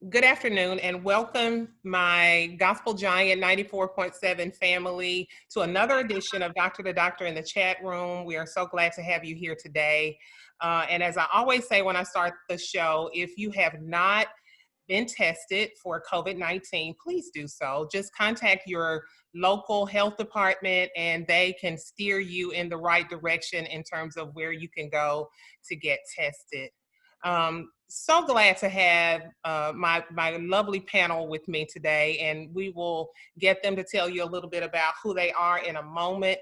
Good afternoon and welcome my Gospel Giant 94.7 family to another edition of Doctor to Doctor in the chat room. We are so glad to have you here today. And as I always say when I start the show, if you have not been tested for COVID-19, please do so. Just contact your local health department and they can steer you in the right direction in terms of where you can go to get tested. So glad to have my lovely panel with me today, and we will get them to tell you a little bit about who they are in a moment.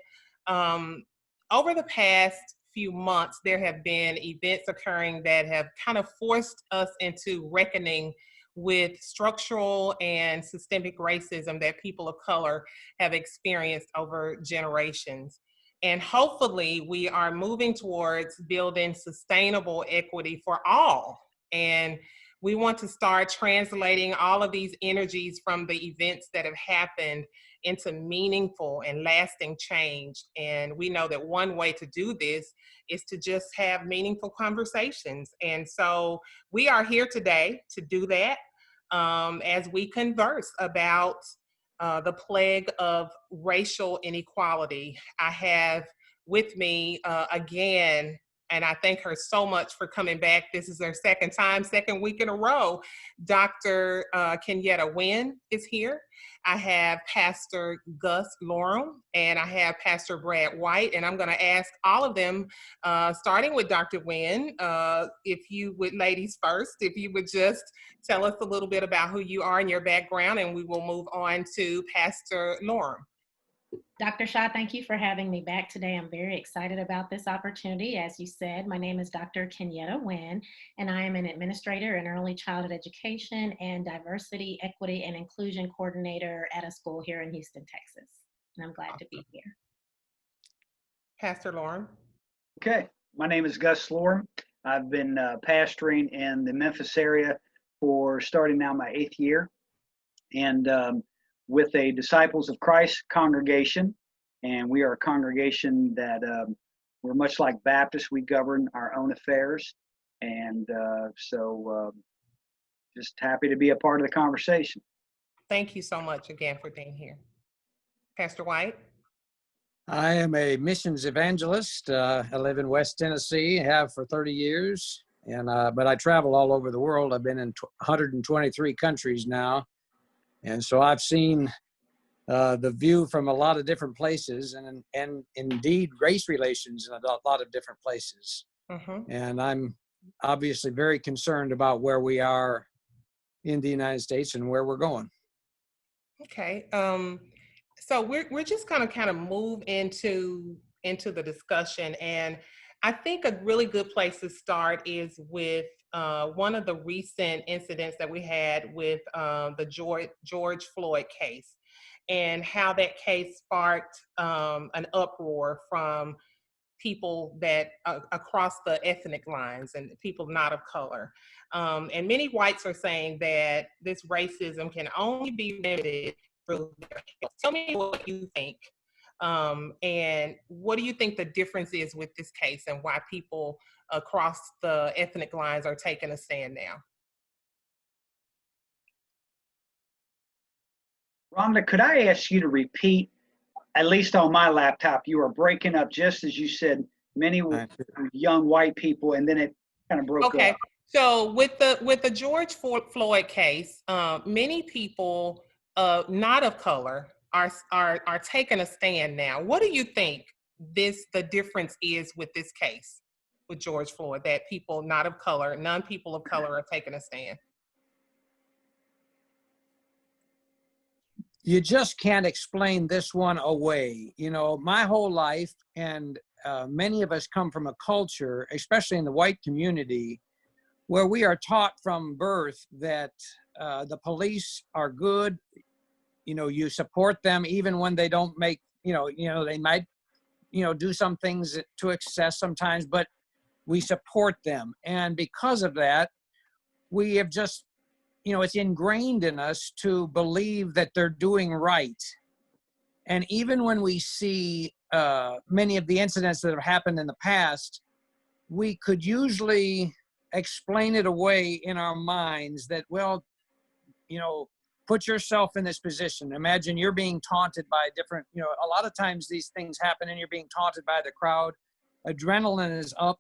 Um, Over the past few months, there have been events occurring that have kind of forced us into reckoning with structural and systemic racism that people of color have experienced over generations. And hopefully we are moving towards building sustainable equity for all. And we want to start translating all of these energies from the events that have happened into meaningful and lasting change. And we know that one way to do this is to just have meaningful conversations. And so we are here today to do that as we converse about the plague of racial inequality. I have with me again, and I thank her so much for coming back. This is her second week in a row. Dr. Kenyetta Wynn is here. I have Pastor Gus Lohrum, and I have Pastor Brad White, and I'm going to ask all of them, starting with Dr. Wynn, if you would, ladies first, if you would just tell us a little bit about who you are and your background, and we will move on to Pastor Lohrum. Dr. Shaw, thank you for having me back today. I'm very excited about this opportunity. As you said, my name is Dr. Kenyetta Wynn, and I am an administrator in early childhood education and diversity, equity, and inclusion coordinator at a school here in Houston, Texas. And I'm glad to be here. Pastor Lohrum. Okay, my name is Gus Lohrum. I've been pastoring in the Memphis area for starting now my 8th year. And with a Disciples of Christ congregation, and we are a congregation that we're much like Baptists. We govern our own affairs, and so just happy to be a part of the conversation. Thank you so much again for being here. Pastor White. I am a missions evangelist. I live in West Tennessee, have for 30 years, and but I travel all over the world. I've been in 123 countries now. And so I've seen the view from a lot of different places and indeed race relations in a lot of different places. Mm-hmm. And I'm obviously very concerned about where we are in the United States and where we're going. Okay. So we're just gonna kind of move into the discussion. And I think a really good place to start is with one of the recent incidents that we had with the George Floyd case, and how that case sparked an uproar from people that across the ethnic lines and people not of color. And many whites are saying that this racism can only be remedied through their health. Tell me what you think. And what do you think the difference is with this case and why people across the ethnic lines are taking a stand now? Rhonda, could I ask you to repeat, at least on my laptop, you were breaking up just as you said, many young white people, and then it kind of broke up. Okay, so with the George Floyd case, many people not of color are taking a stand now. What do you think the difference is with this case with George Floyd, that people not of color, non-people of color are taking a stand? You just can't explain this one away. You know, my whole life, and many of us come from a culture, especially in the white community, where we are taught from birth that the police are good. You know, you support them even when they don't make, they might, do some things to excess sometimes, but we support them. And because of that, we have just, it's ingrained in us to believe that they're doing right. And even when we see many of the incidents that have happened in the past, we could usually explain it away in our minds that, well, you know, put yourself in this position. Imagine you're being taunted by different, you know, a lot of times these things happen and you're being taunted by the crowd. Adrenaline is up.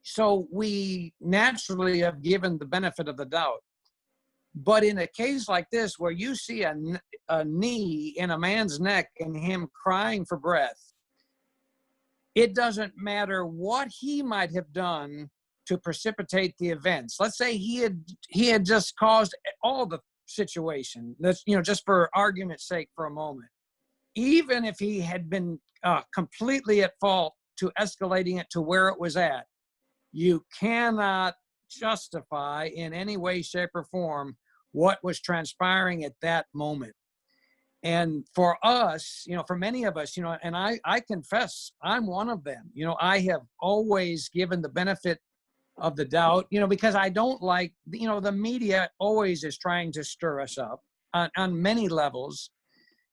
So we naturally have given the benefit of the doubt. But in a case like this, where you see a knee in a man's neck and him crying for breath, it doesn't matter what he might have done to precipitate the events. Let's say he had just caused all the situation. That's, you know, just for argument's sake for a moment. Even if he had been completely at fault to escalating it to where it was at, you cannot justify in any way, shape, or form what was transpiring at that moment. And for us, you know, for many of us, you know, and I confess I'm one of them. You know, I have always given the benefit of the doubt, you know, because I don't like, you know, the media always is trying to stir us up on many levels.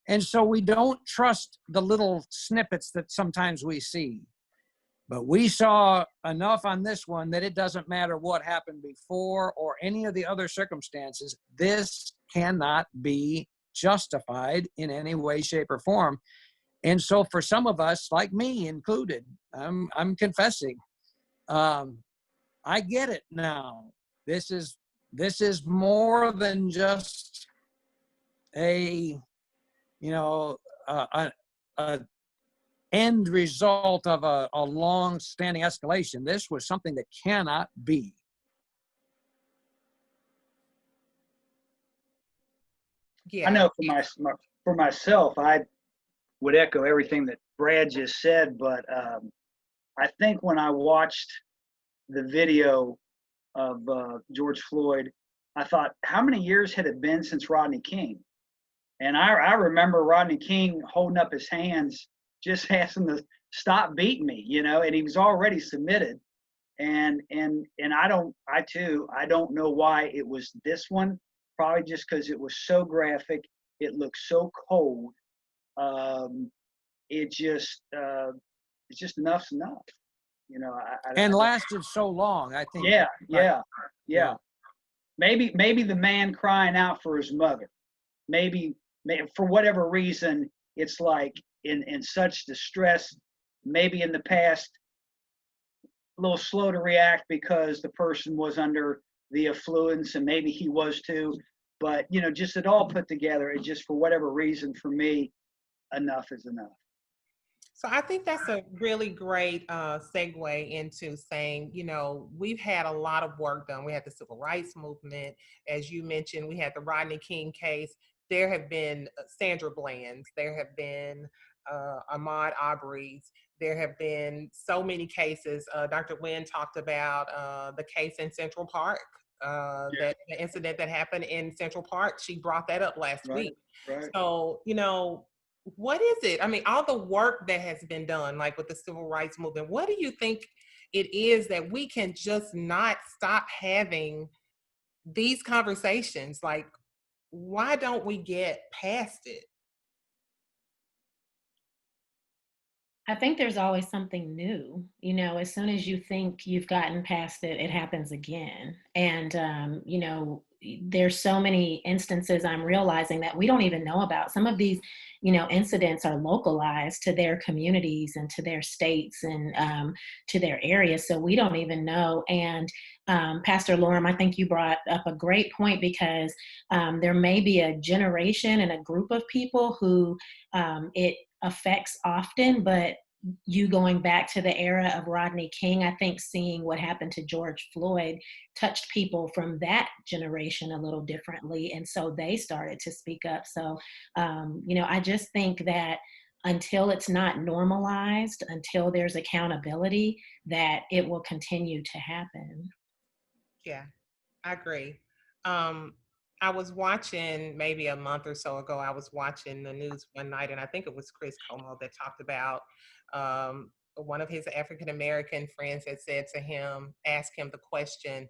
And so we don't trust the little snippets that sometimes we see. But we saw enough on this one that it doesn't matter what happened before or any of the other circumstances. This cannot be justified in any way, shape, or form. And so for some of us, like me included, I'm confessing, I get it now. This is more than just a, you know, a end result of a long-standing escalation. This was something that cannot be. I Yeah. know for myself, I would echo everything that Brad just said, but I think when I watched the video of George Floyd, I thought, how many years had it been since Rodney King? And I remember Rodney King holding up his hands, just asking to stop beating me, you know, and he was already submitted. And I don't know why it was this one. Probably just because it was so graphic, it looked so cold. It's just enough's enough, you know. And lasted so long, I think. Yeah. Maybe the man crying out for his mother. Maybe for whatever reason, it's like in such distress. Maybe in the past, a little slow to react because the person was under the affluence, and maybe he was too. But you know, just it all put together, it just for whatever reason, for me, enough is enough. So I think that's a really great segue into saying, you know, we've had a lot of work done. We had the civil rights movement, as you mentioned. We had the Rodney King case. There have been Sandra Bland's. There have been Ahmaud Arbery's. There have been so many cases. Dr. Wynn talked about the case in Central Park, that the incident that happened in Central Park. She brought that up last week. Right. So, you know, what is it? I mean, all the work that has been done, like with the civil rights movement, what do you think it is that we can just not stop having these conversations? Like, why don't we get past it? I think there's always something new. You know, as soon as you think you've gotten past it, it happens again. And, you know, there's so many instances I'm realizing that we don't even know about. Some of these, you know, incidents are localized to their communities and to their states and to their areas. So we don't even know. And Pastor Lohrum, I think you brought up a great point because there may be a generation and a group of people who it affects often, but you going back to the era of Rodney King, I think seeing what happened to George Floyd touched people from that generation a little differently. And so they started to speak up. So, you know, I just think that until it's not normalized, until there's accountability, that it will continue to happen. Yeah, I agree. Um, I was watching maybe a month or so ago, I was watching the news one night, and I think it was Chris Como that talked about one of his African American friends had said to him, ask him the question,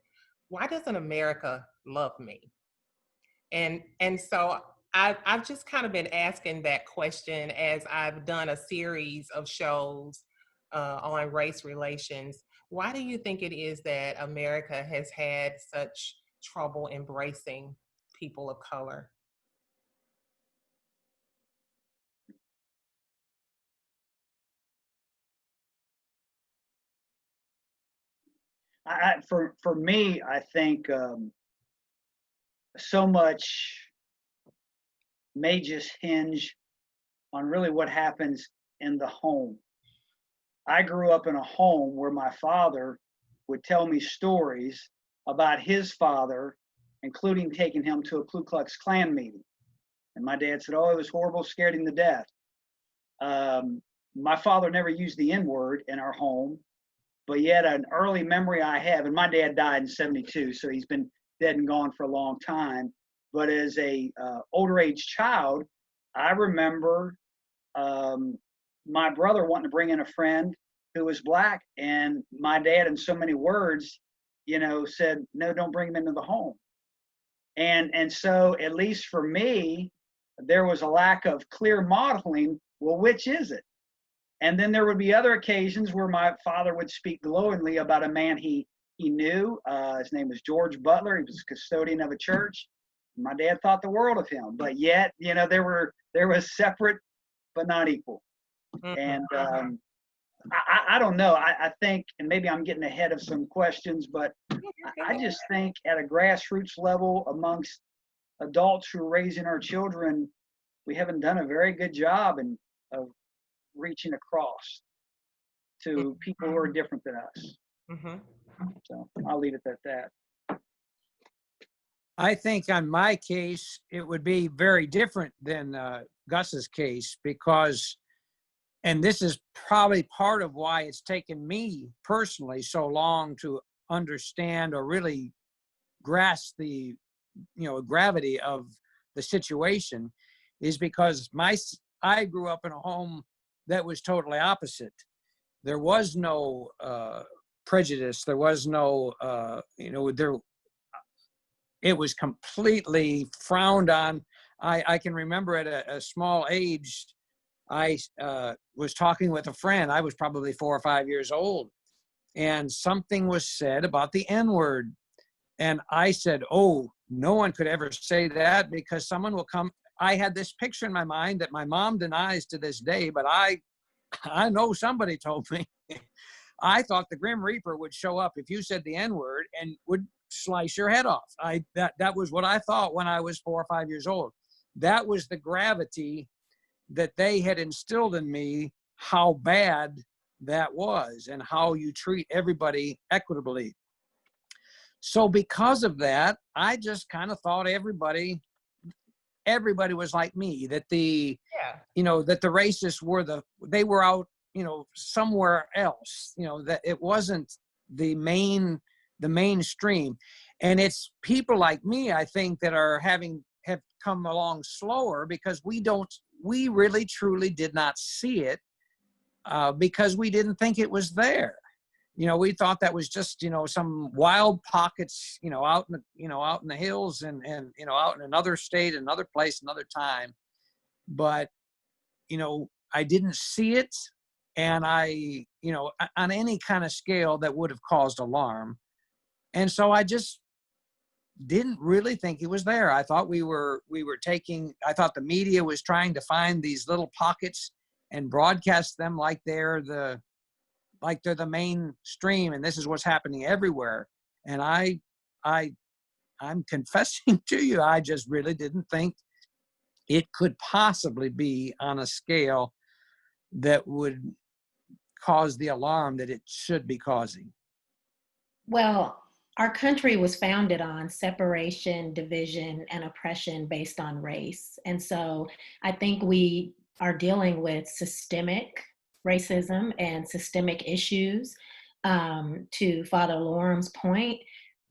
why doesn't America love me? And so I've just kind of been asking that question as I've done a series of shows on race relations. Why do you think it is that America has had such trouble embracing people of color? For me, I think so much may just hinge on really what happens in the home. I grew up in a home where my father would tell me stories about his father, including taking him to a Ku Klux Klan meeting. And my dad said, "Oh, it was horrible, scared him to death." My father never used the N word in our home, but yet an early memory I have, and my dad died in '72, so he's been dead and gone for a long time. But as a older age child, I remember my brother wanting to bring in a friend who was black, and my dad, in so many words, said, "No, don't bring him into the home." And so, at least for me, there was a lack of clear modeling. Well, which is it? And then there would be other occasions where my father would speak glowingly about a man he knew. His name was George Butler. He was a custodian of a church. My dad thought the world of him, but yet, there was separate but not equal. And I don't know. I think, and maybe I'm getting ahead of some questions, but I just think at a grassroots level amongst adults who are raising our children, we haven't done a very good job of reaching across to people who are different than us. So I'll leave it at that. I think on my case, it would be very different than Gus's case because, and this is probably part of why it's taken me personally so long to understand or really grasp the, gravity of the situation, is because I grew up in a home that was totally opposite. There was no prejudice. There was no, it was completely frowned on. I can remember at a small age, I was talking with a friend. I was probably 4 or 5 years old, and something was said about the N-word. And I said, "Oh, no one could ever say that because someone will come." I had this picture in my mind that my mom denies to this day, but I know somebody told me. I thought the Grim Reaper would show up if you said the N-word and would slice your head off. That was what I thought when I was 4 or 5 years old. That was the gravity that they had instilled in me, how bad that was and how you treat everybody equitably. So because of that, I just kind of thought everybody was like me, that the racists they were out, somewhere else, that it wasn't the mainstream. And it's people like me, I think, that have come along slower because we really truly did not see it because we didn't think it was there. We thought that was just, some wild pockets, out in the hills and out in another state, another place, another time. But, I didn't see it. And I, on any kind of scale that would have caused alarm. And so I just didn't really think it was there. I thought I thought the media was trying to find these little pockets and broadcast them like they're the mainstream, and this is what's happening everywhere. And I'm confessing to you, I just really didn't think it could possibly be on a scale that would cause the alarm that it should be causing. Well, our country was founded on separation, division, and oppression based on race. And so I think we are dealing with systemic racism and systemic issues. To Father Lohrum's point,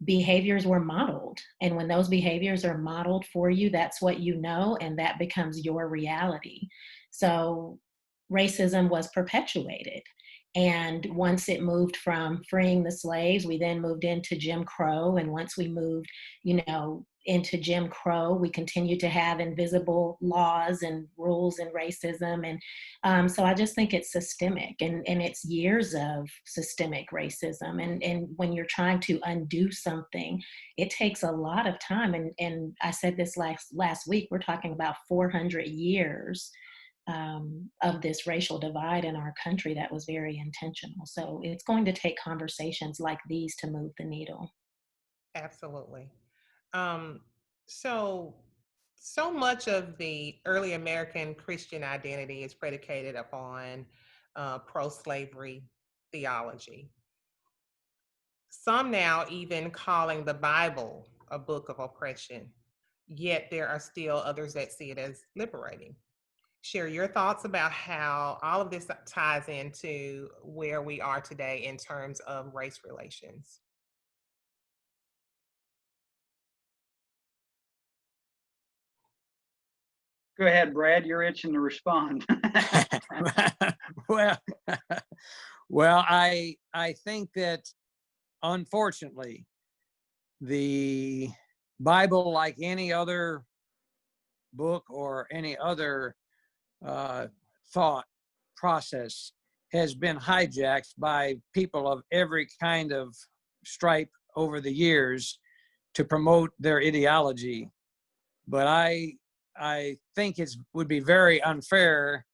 behaviors were modeled. And when those behaviors are modeled for you, that's what you know, and that becomes your reality. So racism was perpetuated. And once it moved from freeing the slaves, we then moved into Jim Crow. And once we moved, into Jim Crow. We continue to have invisible laws and rules and racism. And so I just think it's systemic, and it's years of systemic racism. And when you're trying to undo something, it takes a lot of time. And I said this last week, we're talking about 400 years of this racial divide in our country that was very intentional. So it's going to take conversations like these to move the needle. Absolutely. Um, so, so much of the early American Christian identity is predicated upon pro-slavery theology. Some now even calling the Bible a book of oppression, yet there are still others that see it as liberating. Share your thoughts about how all of this ties into where we are today in terms of race relations. Go ahead, Brad. You're itching to respond. well, well, I think that unfortunately, the Bible, like any other book or any other thought process, has been hijacked by people of every kind of stripe over the years to promote their ideology. But I think it would be very unfair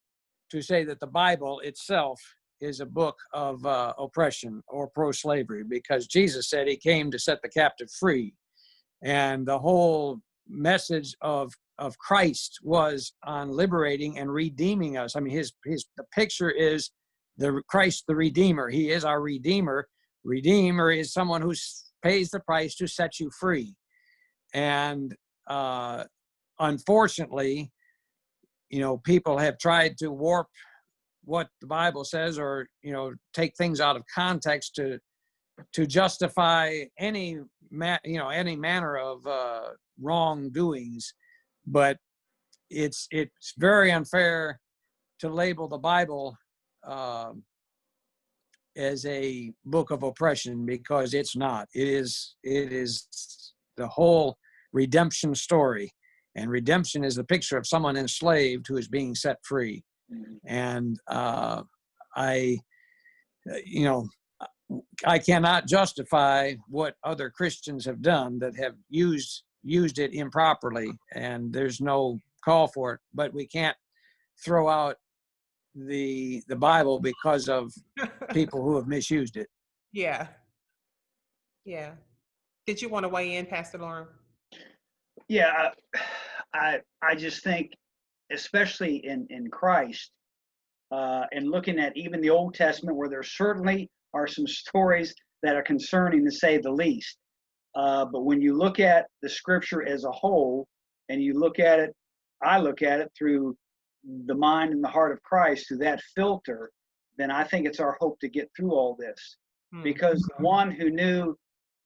to say that the Bible itself is a book of oppression or pro-slavery, because Jesus said he came to set the captive free. And the whole message of Christ was on liberating and redeeming us. I mean, the picture is the Christ, the Redeemer. He is our Redeemer. Redeemer is someone who pays the price to set you free. And unfortunately, people have tried to warp what the Bible says, or take things out of context to justify any manner of wrongdoings. But it's very unfair to label the Bible as a book of oppression, because it's not. It is the whole redemption story, and redemption is the picture of someone enslaved who is being set free. And I cannot justify what other Christians have done that have used it improperly, and there's no call for it. But we can't throw out the Bible because of people who have misused it. Yeah. Did you want to weigh in, Pastor Lohrum? Yeah, I just think, especially in Christ, and looking at even the Old Testament, where there certainly are some stories that are concerning, to say the least. But when you look at the Scripture as a whole, and you look at it, I look at it through the mind and the heart of Christ, through that filter, then I think it's our hope to get through all this. Because the one who knew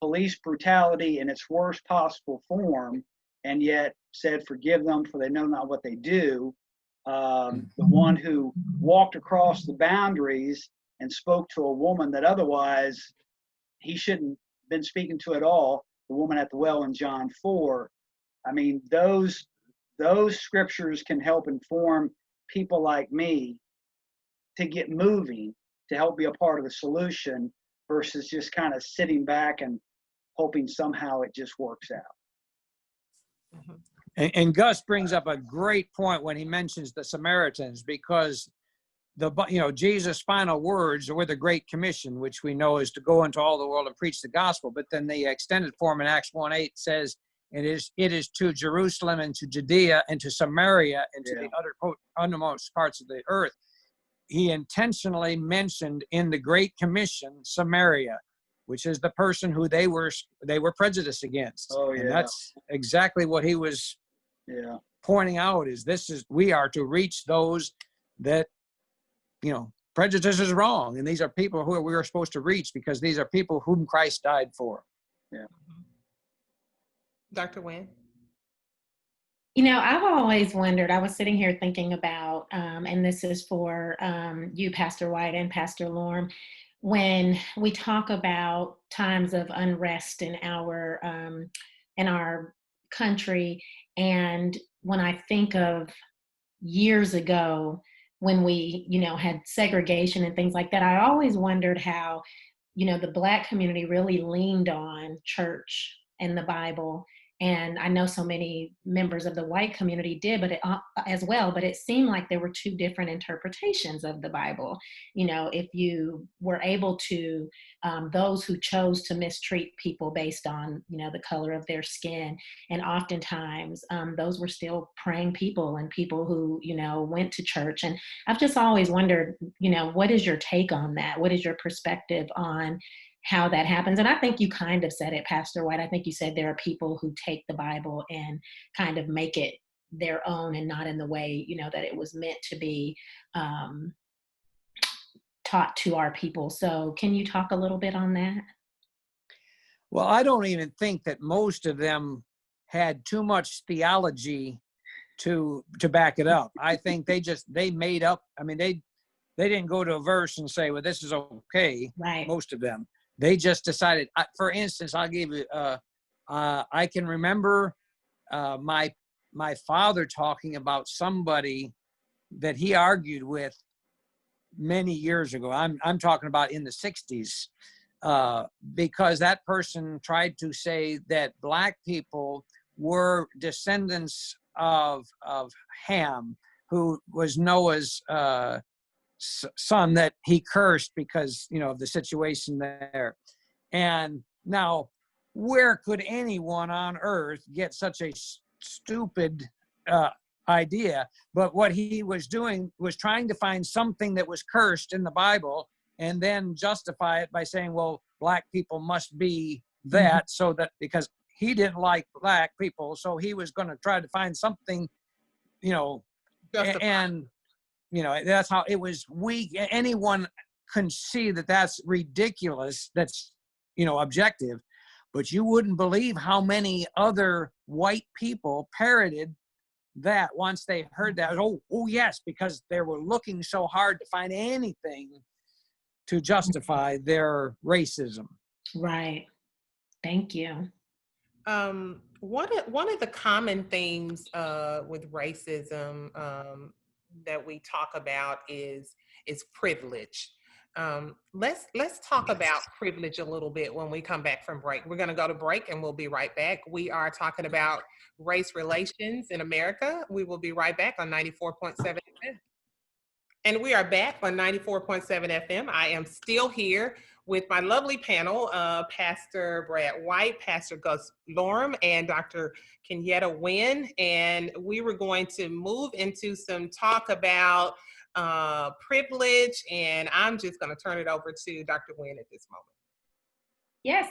police brutality in its worst possible form, and yet said, "Forgive them, for they know not what they do," the one who walked across the boundaries and spoke to a woman that otherwise he shouldn't have been speaking to at all, the woman at the well in John 4. I mean, those scriptures can help inform people like me to get moving, to help be a part of the solution, versus just kind of sitting back and hoping somehow it just works out. And Gus brings up a great point when he mentions the Samaritans, because Jesus' final words were the Great Commission, which we know is to go into all the world and preach the gospel. But then the extended form in Acts 1:8 says, it is to Jerusalem and to Judea and to Samaria and to the uttermost parts of the earth. He intentionally mentioned in the Great Commission Samaria, which is the person who they were prejudiced against. And that's exactly what he was pointing out, we are to reach those that, prejudice is wrong. And these are people who we are supposed to reach, because these are people whom Christ died for. Yeah. Dr. Wynn? I've always wondered, I was sitting here thinking about, and this is for you, Pastor White and Pastor Lohrum, when we talk about times of unrest in our country. And when I think of years ago when we, had segregation and things like that, I always wondered how, the Black community really leaned on church and the Bible. And I know so many members of the white community did, but as well, but it seemed like there were two different interpretations of the Bible. If you were able to, those who chose to mistreat people based on, the color of their skin. And oftentimes those were still praying people and people who, went to church. And I've just always wondered, what is your take on that? What is your perspective on how that happens? And I think you kind of said it, Pastor White. I think you said there are people who take the Bible and kind of make it their own and not in the way, that it was meant to be taught to our people. So can you talk a little bit on that? Well, I don't even think that most of them had too much theology to back it up. I think they made up. I mean, they didn't go to a verse and say, well, this is okay. Right. Most of them, they just decided. For instance, I'll give you. I can remember my father talking about somebody that he argued with many years ago. I'm talking about in the 60s, because that person tried to say that Black people were descendants of Ham, who was Noah's son that he cursed because, of the situation there. And now, where could anyone on earth get such a stupid idea? But what he was doing was trying to find something that was cursed in the Bible and then justify it by saying, well, Black people must be that, so that because he didn't like Black people, so he was going to try to find something, and that's how it was weak. Anyone can see that that's ridiculous. That's, objective, but you wouldn't believe how many other white people parroted that once they heard that. Oh yes, because they were looking so hard to find anything to justify their racism. Right. Thank you. One of the common themes with racism that we talk about is privilege. Let's talk about privilege a little bit when we come back from break. We're going to go to break and we'll be right back. We are talking about race relations in America. We will be right back on 94.7 FM. And we are back on 94.7 FM. I am still here with my lovely panel, Pastor Brad White, Pastor Gus Lohrum, and Dr. Kenyetta Wynn. And we were going to move into some talk about privilege, and I'm just going to turn it over to Dr. Wynn at this moment. Yes,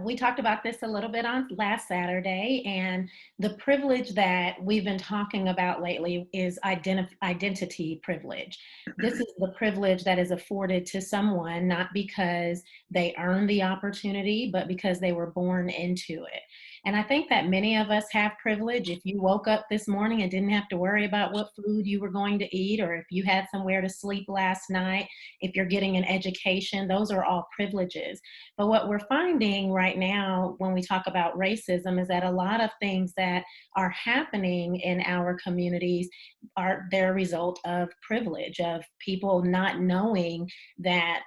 we talked about this a little bit on last Saturday, and the privilege that we've been talking about lately is identity privilege. This is the privilege that is afforded to someone not because they earned the opportunity, but because they were born into it. And I think that many of us have privilege. If you woke up this morning and didn't have to worry about what food you were going to eat, or if you had somewhere to sleep last night, if you're getting an education, those are all privileges. But what we're finding right now when we talk about racism is that a lot of things that are happening in our communities are their result of privilege, of people not knowing that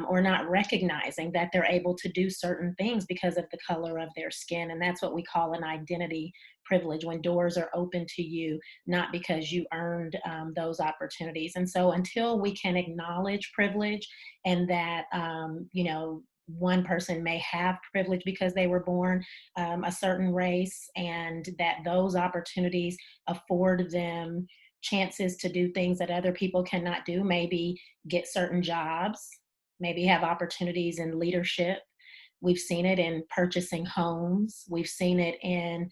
or not recognizing that they're able to do certain things because of the color of their skin. And that's what we call an identity privilege, when doors are open to you, not because you earned those opportunities. And so until we can acknowledge privilege and that, one person may have privilege because they were born a certain race, and that those opportunities afford them chances to do things that other people cannot do, maybe get certain jobs, maybe have opportunities in leadership. We've seen it in purchasing homes. We've seen it in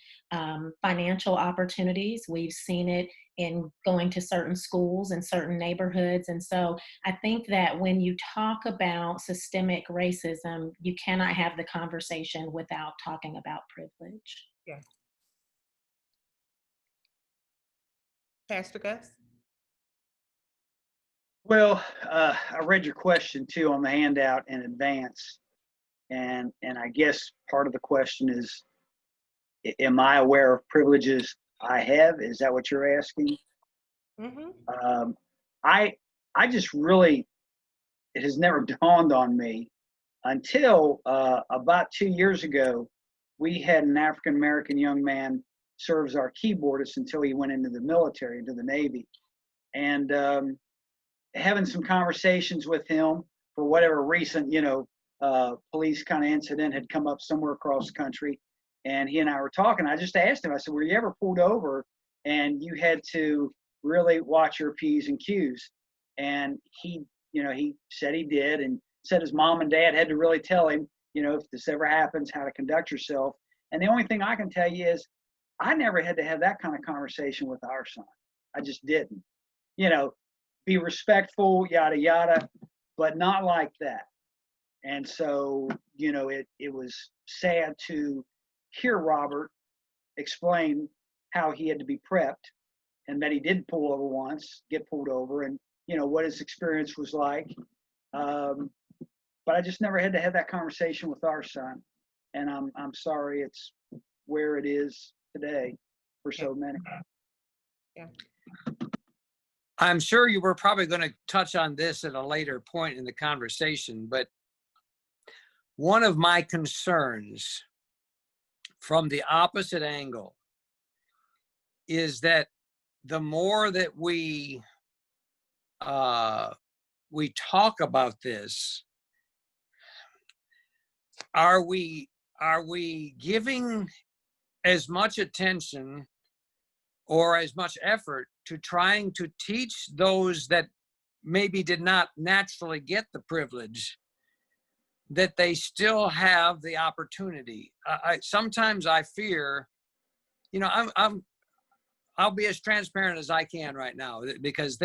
financial opportunities. We've seen it in going to certain schools and certain neighborhoods. And so I think that when you talk about systemic racism, you cannot have the conversation without talking about privilege. Yeah. Pastor Gus? Well, I read your question too on the handout in advance. And I guess part of the question is am I aware of privileges I have? Is that what you're asking? Mhm. I just really, it has never dawned on me until about 2 years ago. We had an African American young man serve as our keyboardist until he went into the military, into the Navy, and having some conversations with him for whatever recent, police kind of incident had come up somewhere across the country, and he and I were talking. I just asked him. I said, "Were you ever pulled over and you had to really watch your P's and Q's?" And he said he did, and said his mom and dad had to really tell him, if this ever happens, how to conduct yourself. And the only thing I can tell you is, I never had to have that kind of conversation with our son. I just didn't. Be respectful, yada yada, but not like that. And so, it was sad to hear Robert explain how he had to be prepped, and that he did pull over once, get pulled over, and what his experience was like. But I just never had to have that conversation with our son, and I'm sorry it's where it is today for so many. Yeah. I'm sure you were probably going to touch on this at a later point in the conversation, but one of my concerns from the opposite angle is that the more that we talk about this, are we giving as much attention or as much effort to trying to teach those that maybe did not naturally get the privilege that they still have the opportunity? Sometimes I fear, I'll be as transparent as I can right now, because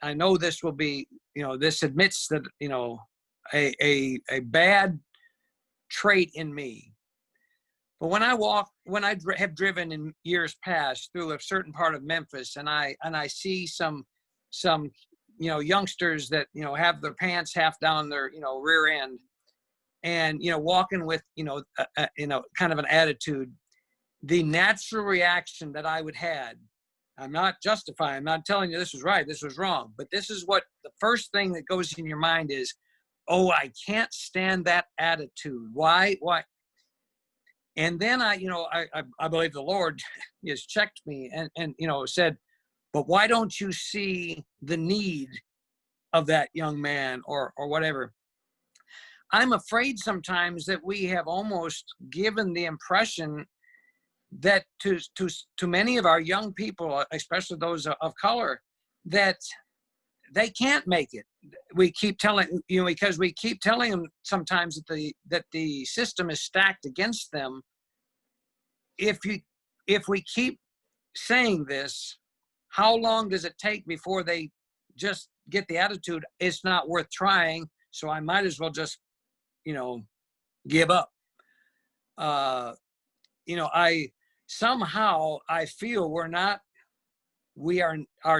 I know this will be, this admits that, a bad trait in me. But when I have driven in years past through a certain part of Memphis, and I see some youngsters that have their pants half down their rear end, and walking with kind of an attitude, the natural reaction that I would had, I'm not justifying, I'm not telling you this was right, this was wrong, but this is what the first thing that goes in your mind is, oh, I can't stand that attitude. Why? And then I believe the Lord has checked me and said, but why don't you see the need of that young man or whatever? I'm afraid sometimes that we have almost given the impression that to many of our young people, especially those of color, that they can't make it. We keep telling, because we keep telling them sometimes that the system is stacked against them. If we keep saying this, how long does it take before they just get the attitude, it's not worth trying, so I might as well just, give up? Our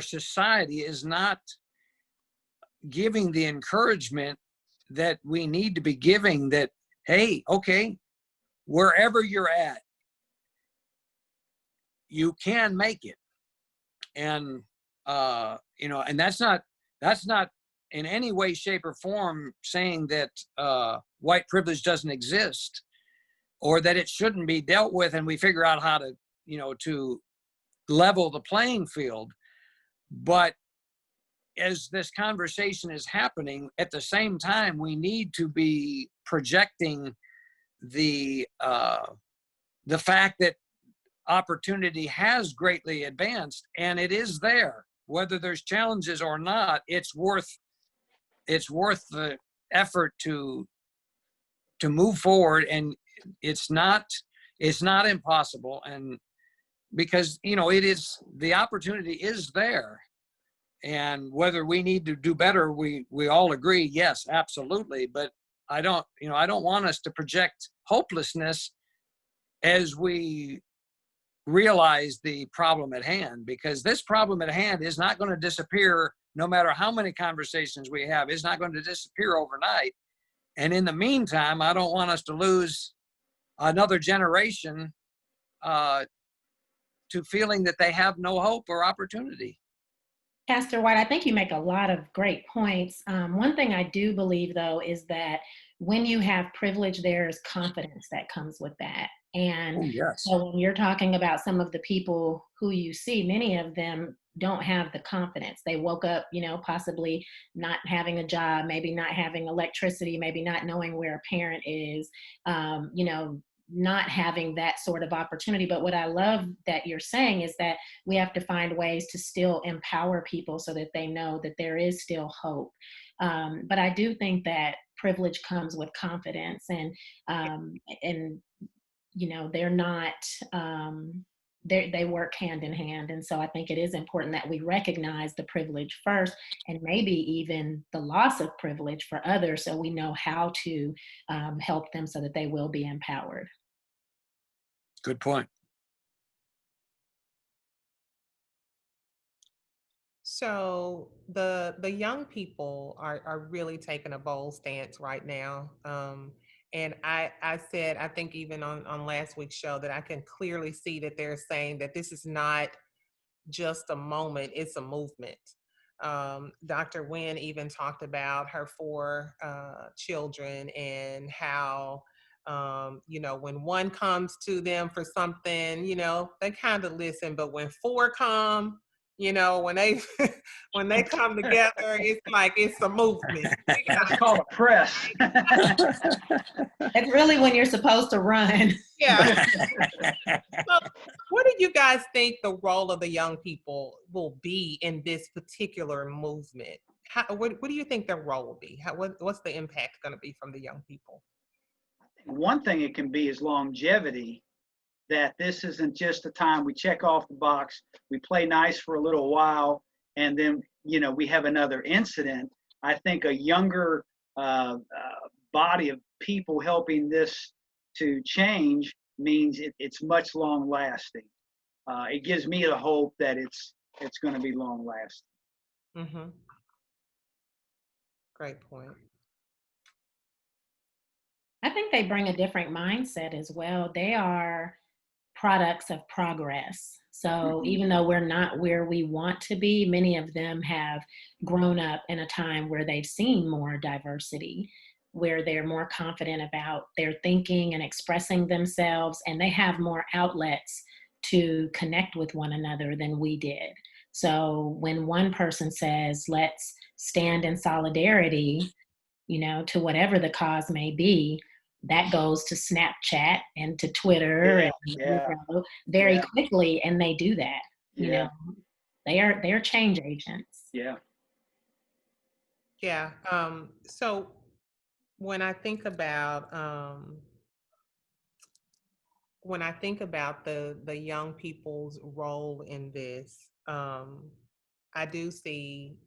society is not giving the encouragement that we need to be giving, that, hey, okay, wherever you're at, you can make it. And and that's not in any way, shape, or form saying that white privilege doesn't exist, or that it shouldn't be dealt with and we figure out how to to level the playing field. But as this conversation is happening, at the same time, we need to be projecting the fact that opportunity has greatly advanced, and it is there. Whether there's challenges or not, it's worth the effort to move forward, and it's not impossible. And because it is, the opportunity is there, and whether we need to do better, we all agree, yes, absolutely. But I don't want us to project hopelessness as we realize the problem at hand, because this problem at hand is not going to disappear. No matter how many conversations we have, it's not going to disappear overnight. And in the meantime, I don't want us to lose another generation to feeling that they have no hope or opportunity. Pastor White, I think you make a lot of great points. One thing I do believe, though, is that when you have privilege, there's confidence that comes with that. And Oh, yes. so when you're talking about some of the people who you see, many of them don't have the confidence. They woke up, possibly not having a job, maybe not having electricity, maybe not knowing where a parent is, not having that sort of opportunity. But what I love that you're saying is that we have to find ways to still empower people so that they know that there is still hope. But I do think that privilege comes with confidence, and they're not. They work hand in hand. And so I think it is important that we recognize the privilege first, and maybe even the loss of privilege for others, so we know how to help them so that they will be empowered. Good point. So the young people are really taking a bold stance right now. And I said, I think even on last week's show, that I can clearly see that they're saying that this is not just a moment, it's a movement. Dr. Wynn even talked about her four children, and how, when one comes to them for something, they kind of listen, but when four come, when they when they come together, it's like it's a movement. That's called a press. It's really when you're supposed to run. Yeah. So, what do you guys think the role of the young people will be in this particular movement? What do you think their role will be? What's the impact going to be from the young people? One thing it can be is longevity, that this isn't just a time we check off the box, we play nice for a little while, and then, we have another incident. I think a younger body of people helping this to change means it's much long lasting. It gives me the hope that it's going to be long lasting. Mm-hmm. Great point. I think they bring a different mindset as well. They are products of progress. So even though we're not where we want to be, many of them have grown up in a time where they've seen more diversity, where they're more confident about their thinking and expressing themselves, and they have more outlets to connect with one another than we did. So when one person says, let's stand in solidarity, to whatever the cause may be, that goes to Snapchat and to Twitter, very quickly, and they do that. They're change agents. Yeah. Yeah. So when I think about the young people's role in this, I do see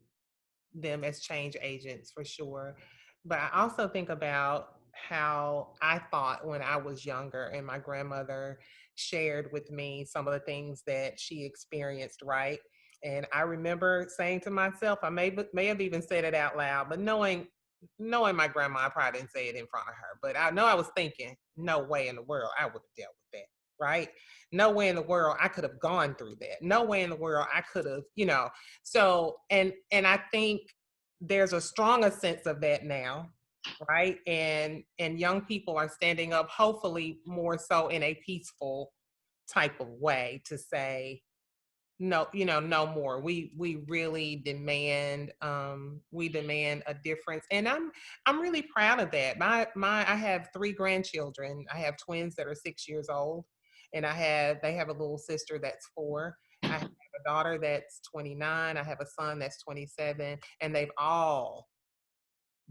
them as change agents for sure. But I also think about how I thought when I was younger, and my grandmother shared with me some of the things that she experienced, right? And I remember saying to myself, I may have even said it out loud, but knowing my grandma, I probably didn't say it in front of her. But I know I was thinking, no way in the world I would have dealt with that, right? No way in the world I could have gone through that. No way in the world I could have, So and I think there's a stronger sense of that now, right? And young people are standing up, hopefully more so in a peaceful type of way, to say no, no more. We really demand a difference, and I'm really proud of that. I have three grandchildren. I have twins that are 6 years old, and they have a little sister that's 4. I have a daughter that's 29. I have a son that's 27, and they've all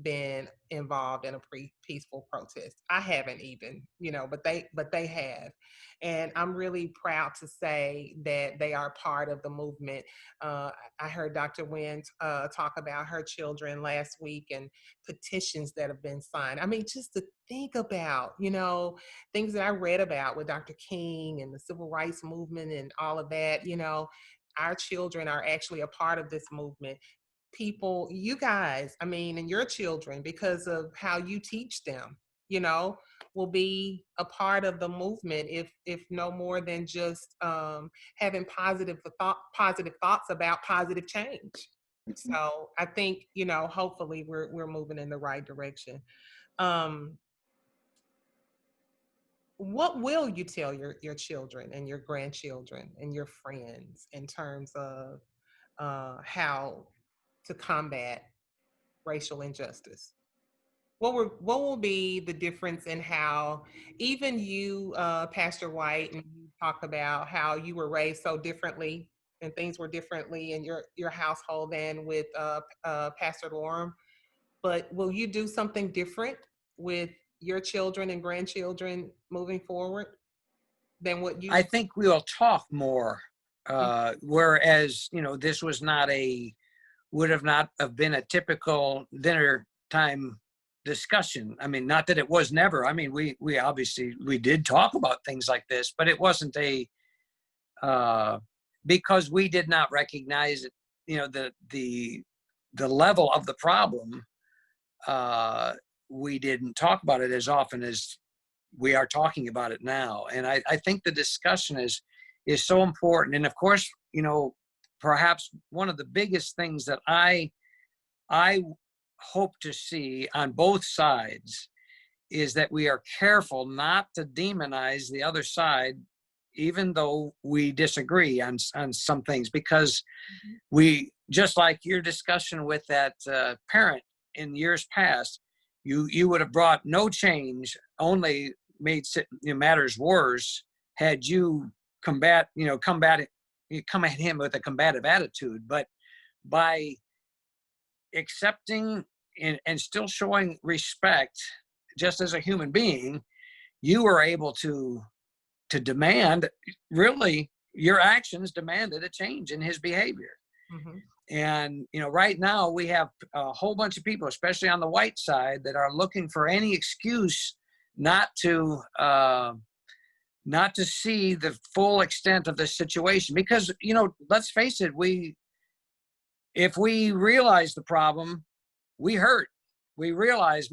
been involved in a peaceful protest. I haven't even, but they have. And I'm really proud to say that they are part of the movement. I heard Dr. Wynn talk about her children last week, and petitions that have been signed. I mean, just to think about, things that I read about with Dr. King and the civil rights movement and all of that, our children are actually a part of this movement. People, you guys, and your children, because of how you teach them, will be a part of the movement, if no more than just having positive thoughts about positive change. So I think, hopefully we're moving in the right direction. Um, what will you tell your children and your grandchildren and your friends in terms of how to combat racial injustice? What will be the difference in how even you, Pastor White, and you talk about how you were raised so differently and things were differently in your household than with Pastor Lohrum, but will you do something different with your children and grandchildren moving forward than what you? I think we'll talk more, whereas, this was would have not have been a typical dinner time discussion. I mean, not that it was never. I mean, we obviously, we did talk about things like this, but it wasn't because we did not recognize it, the level of the problem. We didn't talk about it as often as we are talking about it now. And I think the discussion is so important. And of course, perhaps one of the biggest things that I hope to see on both sides is that we are careful not to demonize the other side, even though we disagree on some things, because we, just like your discussion with that parent in years past, you would have brought no change, only made matters worse had you come at him with a combative attitude. But by accepting and still showing respect, just as a human being, you were able to demand, really, your actions demanded a change in his behavior. Mm-hmm. And, right now we have a whole bunch of people, especially on the white side, that are looking for any excuse not to see the full extent of the situation. Because, let's face it, if we realize the problem, we hurt. We realize,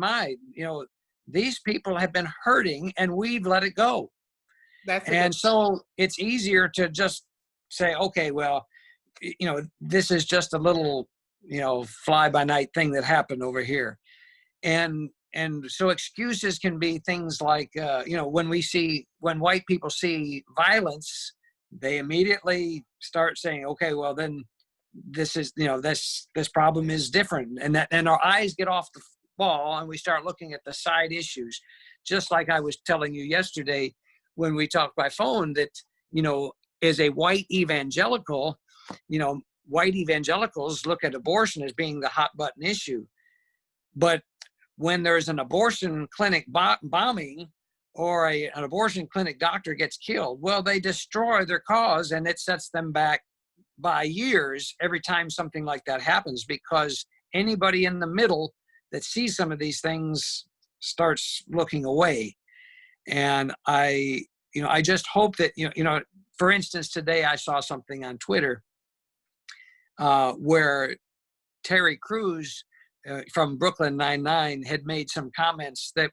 these people have been hurting and we've let it go. So it's easier to just say, okay, well, this is just a little, fly by night thing that happened over here. And so excuses can be things like, when white people see violence, they immediately start saying, okay, well then this is, this problem is different. And our eyes get off the ball and we start looking at the side issues. Just like I was telling you yesterday when we talked by phone that, as a white evangelical, white evangelicals look at abortion as being the hot button issue. But when there's an abortion clinic bombing or an abortion clinic doctor gets killed, well, they destroy their cause and it sets them back by years every time something like that happens, because anybody in the middle that sees some of these things starts looking away. And I just hope that, for instance, today I saw something on Twitter where Terry Crews from Brooklyn Nine-Nine had made some comments that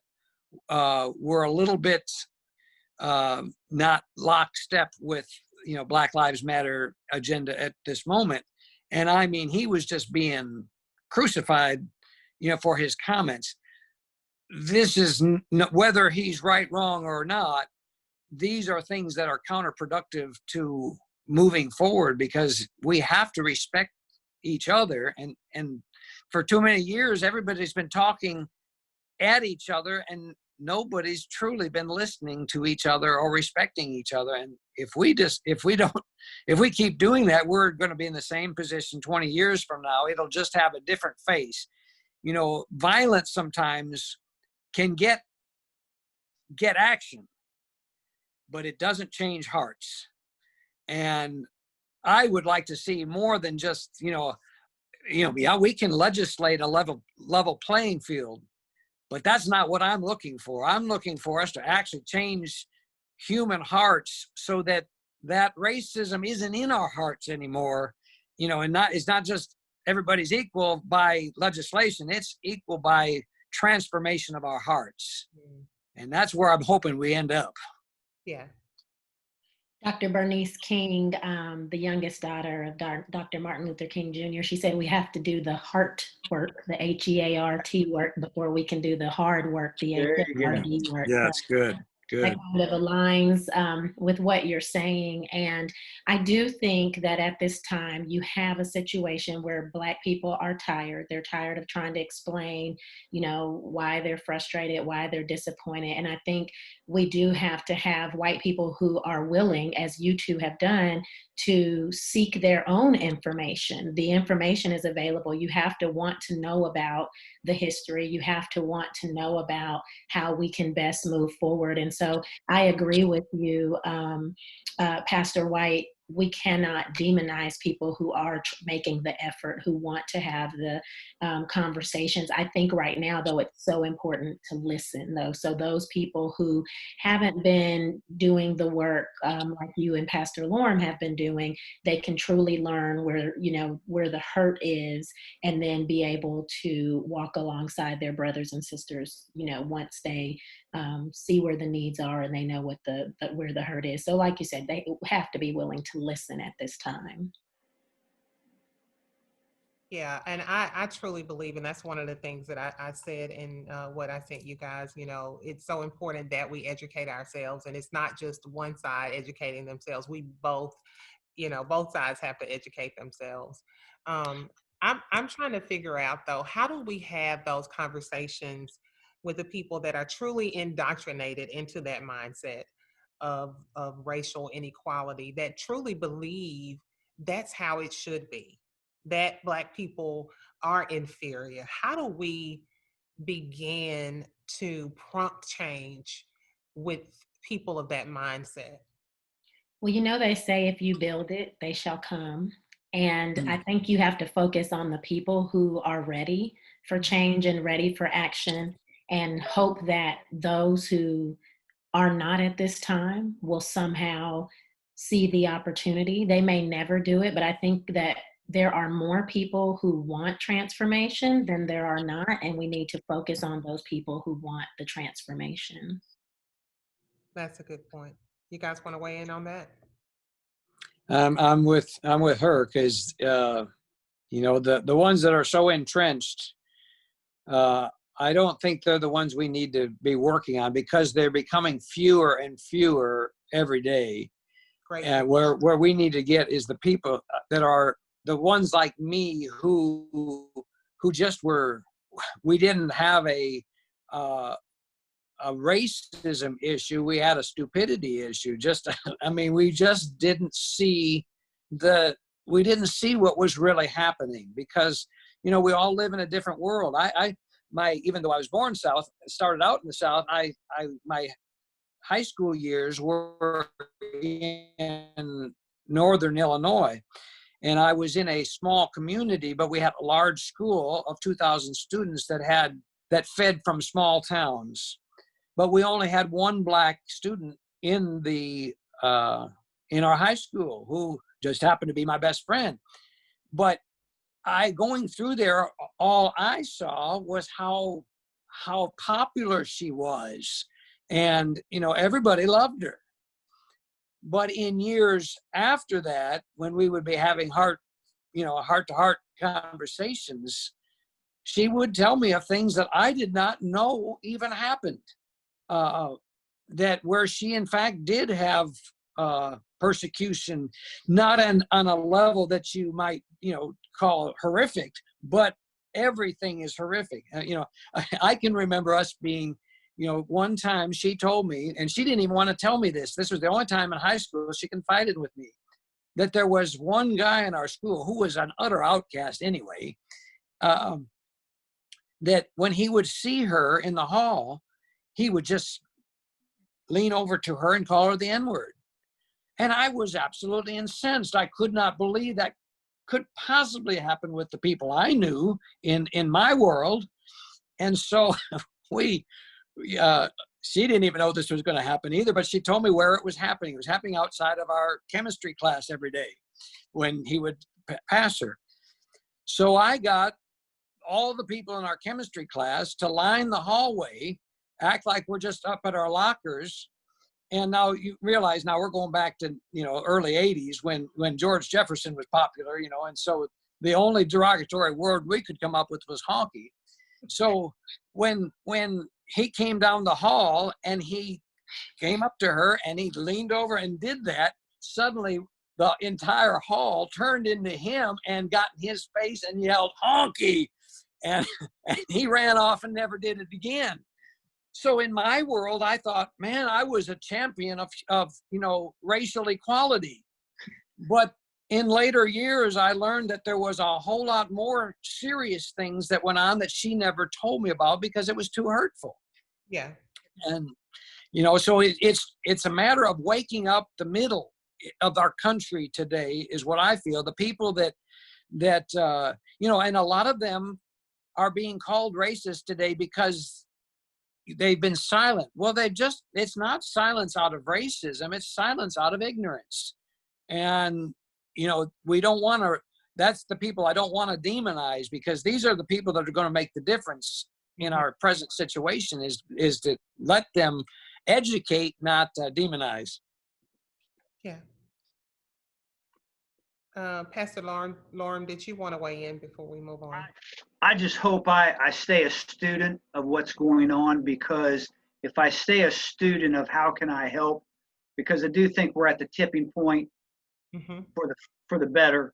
were a little bit not lockstep with, Black Lives Matter agenda at this moment. And I mean, he was just being crucified, for his comments. This is whether he's right, wrong, or not. These are things that are counterproductive to moving forward, because we have to respect each other. And for too many years, everybody's been talking at each other and nobody's truly been listening to each other or respecting each other. And if we keep doing that, we're going to be in the same position 20 years from now. It'll just have a different face. Violence sometimes can get action, but it doesn't change hearts. And I would like to see more than just, we can legislate a level playing field, but that's not what I'm looking for. I'm looking for us to actually change human hearts so that racism isn't in our hearts anymore, and it's not just everybody's equal by legislation, it's equal by transformation of our hearts. And that's where I'm hoping we end up. Yeah. Dr. Bernice King, the youngest daughter of Dr. Martin Luther King Jr., she said we have to do the heart work, the HEART work, before we can do the hard work, the There you go. HARD work. Yeah, that's good. That Good. kind of aligns with what you're saying. And I do think that at this time you have a situation where Black people are tired. They're tired of trying to explain, you know, why they're frustrated, why they're disappointed. And I think we do have to have white people who are willing, as you two have done, to seek their own information. The information is available. You have to want to know about the history. You have to want to know about how we can best move forward. And so I agree with you, Pastor White. We cannot demonize people who are making the effort, who want to have the conversations. I think right now, though, it's so important to listen, though. So those people who haven't been doing the work like you and Pastor Lohrum have been doing, they can truly learn where, you know, where the hurt is, and then be able to walk alongside their brothers and sisters, you know, once they see where the needs are and they know what where the hurt is. So like you said, they have to be willing to listen at this time. Yeah, and I truly believe, and that's one of the things that I said in what I sent you guys, you know, it's so important that we educate ourselves, and it's not just one side educating themselves. We both, you know, both sides have to educate themselves. I'm trying to figure out, though, how do we have those conversations with the people that are truly indoctrinated into that mindset of racial inequality, that truly believe that's how it should be, that Black people are inferior? How do we begin to prompt change with people of that mindset? Well, you know, they say if you build it, they shall come. And Mm. I think you have to focus on the people who are ready for change and ready for action, and hope that those who are not at this time will somehow see the opportunity. They may never do it, but I think that there are more people who want transformation than there are not, and we need to focus on those people who want the transformation. That's a good point. You guys want to weigh in on that? I'm with her, because you know, the ones that are so entrenched, I don't think they're the ones we need to be working on, because they're becoming fewer and fewer every day. Great. And where we need to get is the people that are the ones like me who just were, we didn't have a racism issue. We had a stupidity issue. Just, I mean, we just didn't see what was really happening, because, you know, we all live in a different world. Even though I was born South, started out in the South, my high school years were in Northern Illinois, and I was in a small community, but we had a large school of 2,000 students that fed from small towns. But we only had one Black student in our high school, who just happened to be my best friend. But going through there, all I saw was how popular she was, and, you know, everybody loved her. But in years after that, when we would be having heart-to-heart conversations, she would tell me of things that I did not know even happened. That where she in fact did have persecution, not on a level that you might, you know, call horrific, but everything is horrific. You know, I can remember us being, you know, one time she told me, and she didn't even want to tell me this. This was the only time in high school she confided with me, that there was one guy in our school who was an utter outcast anyway, that when he would see her in the hall, he would just lean over to her and call her the N-word. And I was absolutely incensed. I could not believe that could possibly happen with the people I knew in my world. And so she didn't even know this was going to happen either, but she told me where it was happening. It was happening outside of our chemistry class every day when he would pass her. So I got all the people in our chemistry class to line the hallway act like we're just up at our lockers. And now you realize now we're going back to, early 80s when George Jefferson was popular, and so the only derogatory word we could come up with was honky. So when he came down the hall and he came up to her and he leaned over and did that, suddenly the entire hall turned into him and got in his face and yelled honky, and he ran off and never did it again. So in my world, I thought, man, I was a champion of racial equality. But in later years, I learned that there was a whole lot more serious things that went on that she never told me about because it was too hurtful. Yeah. And, so it's a matter of waking up the middle of our country today is what I feel. The people that and a lot of them are being called racist today because they've been silent. Well, it's not silence out of racism, it's silence out of ignorance. And, we don't want to, that's the people I don't want to demonize, because these are the people that are going to make the difference in our present situation is to let them educate, not demonize. Yeah. Pastor Lohrum, did you want to weigh in before we move on? I just hope I stay a student of what's going on, because if I stay a student of how can I help, because I do think we're at the tipping point for the better,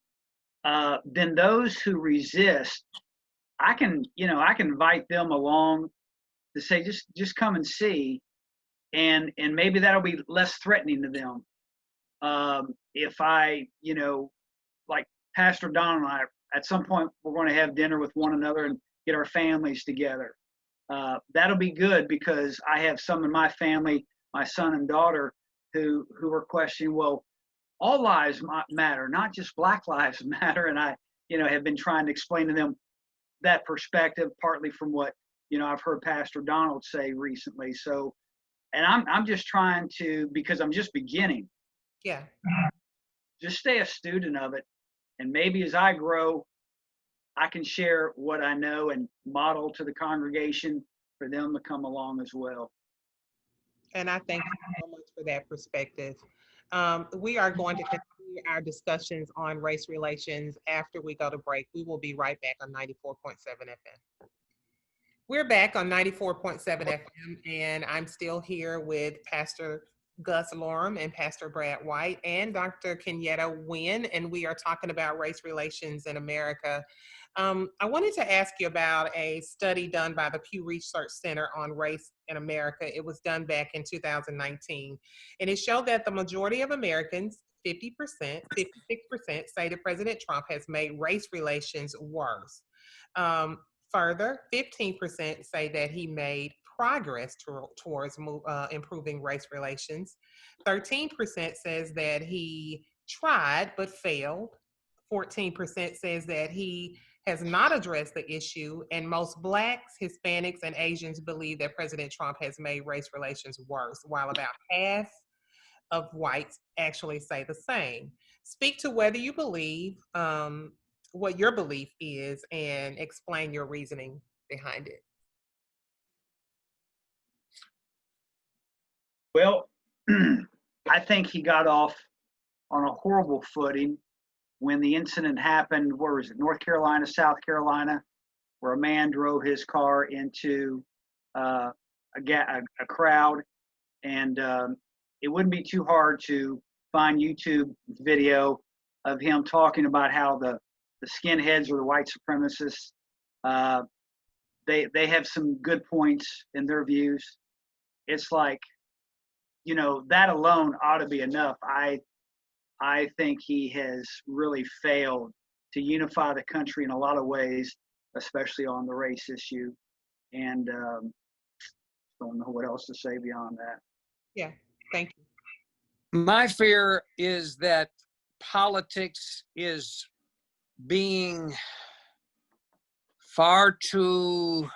then those who resist, I can invite them along to say, just come and see, and maybe that'll be less threatening to them. If I, like Pastor Don and I, at some point we're going to have dinner with one another and get our families together. That'll be good, because I have some in my family, my son and daughter, who are questioning, well, all lives matter, not just Black lives matter. And I, have been trying to explain to them that perspective, partly from what, I've heard Pastor Donald say recently. So, and I'm just trying to, because I'm just beginning. Yeah. Just stay a student of it. And maybe as I grow, I can share what I know and model to the congregation for them to come along as well. And I thank you so much for that perspective. We are going to continue our discussions on race relations after we go to break. We will be right back on 94.7 FM. We're back on 94.7 FM, and I'm still here with Pastor Gus Lohrum and Pastor Brad White and Dr. Kenyetta Wynn, and we are talking about race relations in America. I wanted to ask you about a study done by the Pew Research Center on Race in America. It was done back in 2019, and it showed that the majority of Americans, 50%, 56%, say that President Trump has made race relations worse. Further, 15% say that he made progress towards improving race relations. 13% says that he tried but failed. 14% says that he has not addressed the issue, and most Blacks, Hispanics, and Asians believe that President Trump has made race relations worse, while about half of whites actually say the same. Speak to whether you believe what your belief is and explain your reasoning behind it. Well, I think he got off on a horrible footing when the incident happened. Where was it? North Carolina, South Carolina, where a man drove his car into a crowd, and it wouldn't be too hard to find YouTube video of him talking about how the skinheads or the white supremacists, they have some good points in their views. It's like, that alone ought to be enough. I think he has really failed to unify the country in a lot of ways, especially on the race issue. And don't know what else to say beyond that. Yeah, thank you. My fear is that politics is being far too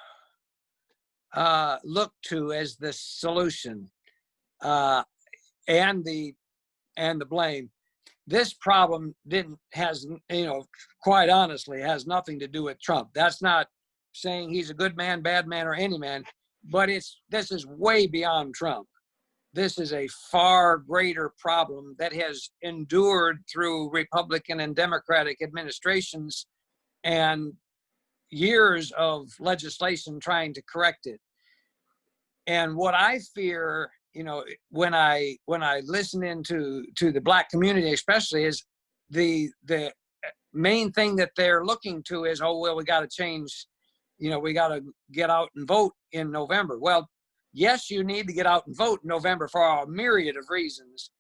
looked to as the solution and the blame. This problem quite honestly, has nothing to do with Trump. That's not saying he's a good man, bad man, or any man. but this is way beyond Trump. This is a far greater problem that has endured through Republican and Democratic administrations and years of legislation trying to correct it. And what I fear, you know, when I listen into the Black community, especially, is the main thing that they're looking to is, oh, well, we got to change, you know, we got to get out and vote in November. Well, yes, you need to get out and vote in November for a myriad of reasons,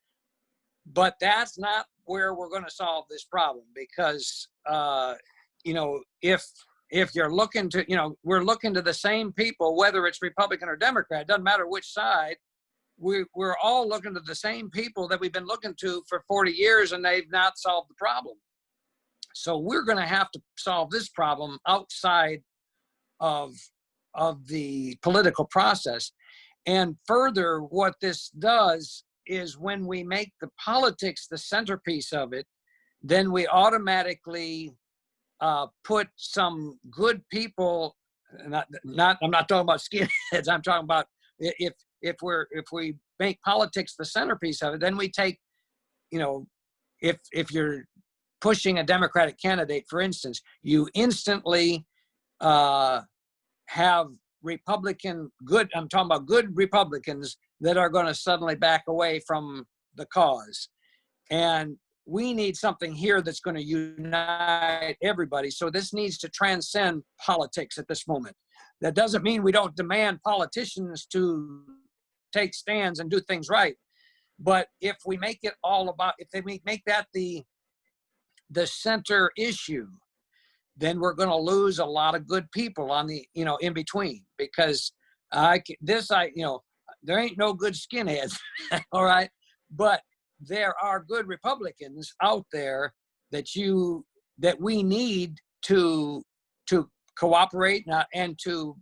but that's not where we're going to solve this problem, because, you know, if you're looking to, you know, we're looking to the same people, whether it's Republican or Democrat, doesn't matter which side, we're all looking to the same people that we've been looking to for 40 years, and they've not solved the problem. So we're going to have to solve this problem outside of the political process. And further, what this does is when we make the politics the centerpiece of it, then we automatically put some good people, I'm not talking about skinheads, I'm talking about if we make politics the centerpiece of it, then we take, you know, if you're pushing a Democratic candidate, for instance, you instantly have Republican good, I'm talking about good Republicans that are going to suddenly back away from the cause. And we need something here that's going to unite everybody. So this needs to transcend politics at this moment. That doesn't mean we don't demand politicians to take stands and do things right. But if we make it all about, if they make that the center issue, then we're going to lose a lot of good people on the, you know, in between, because you know, there ain't no good skinheads, all right? But there are good Republicans out there that we need to cooperate and to,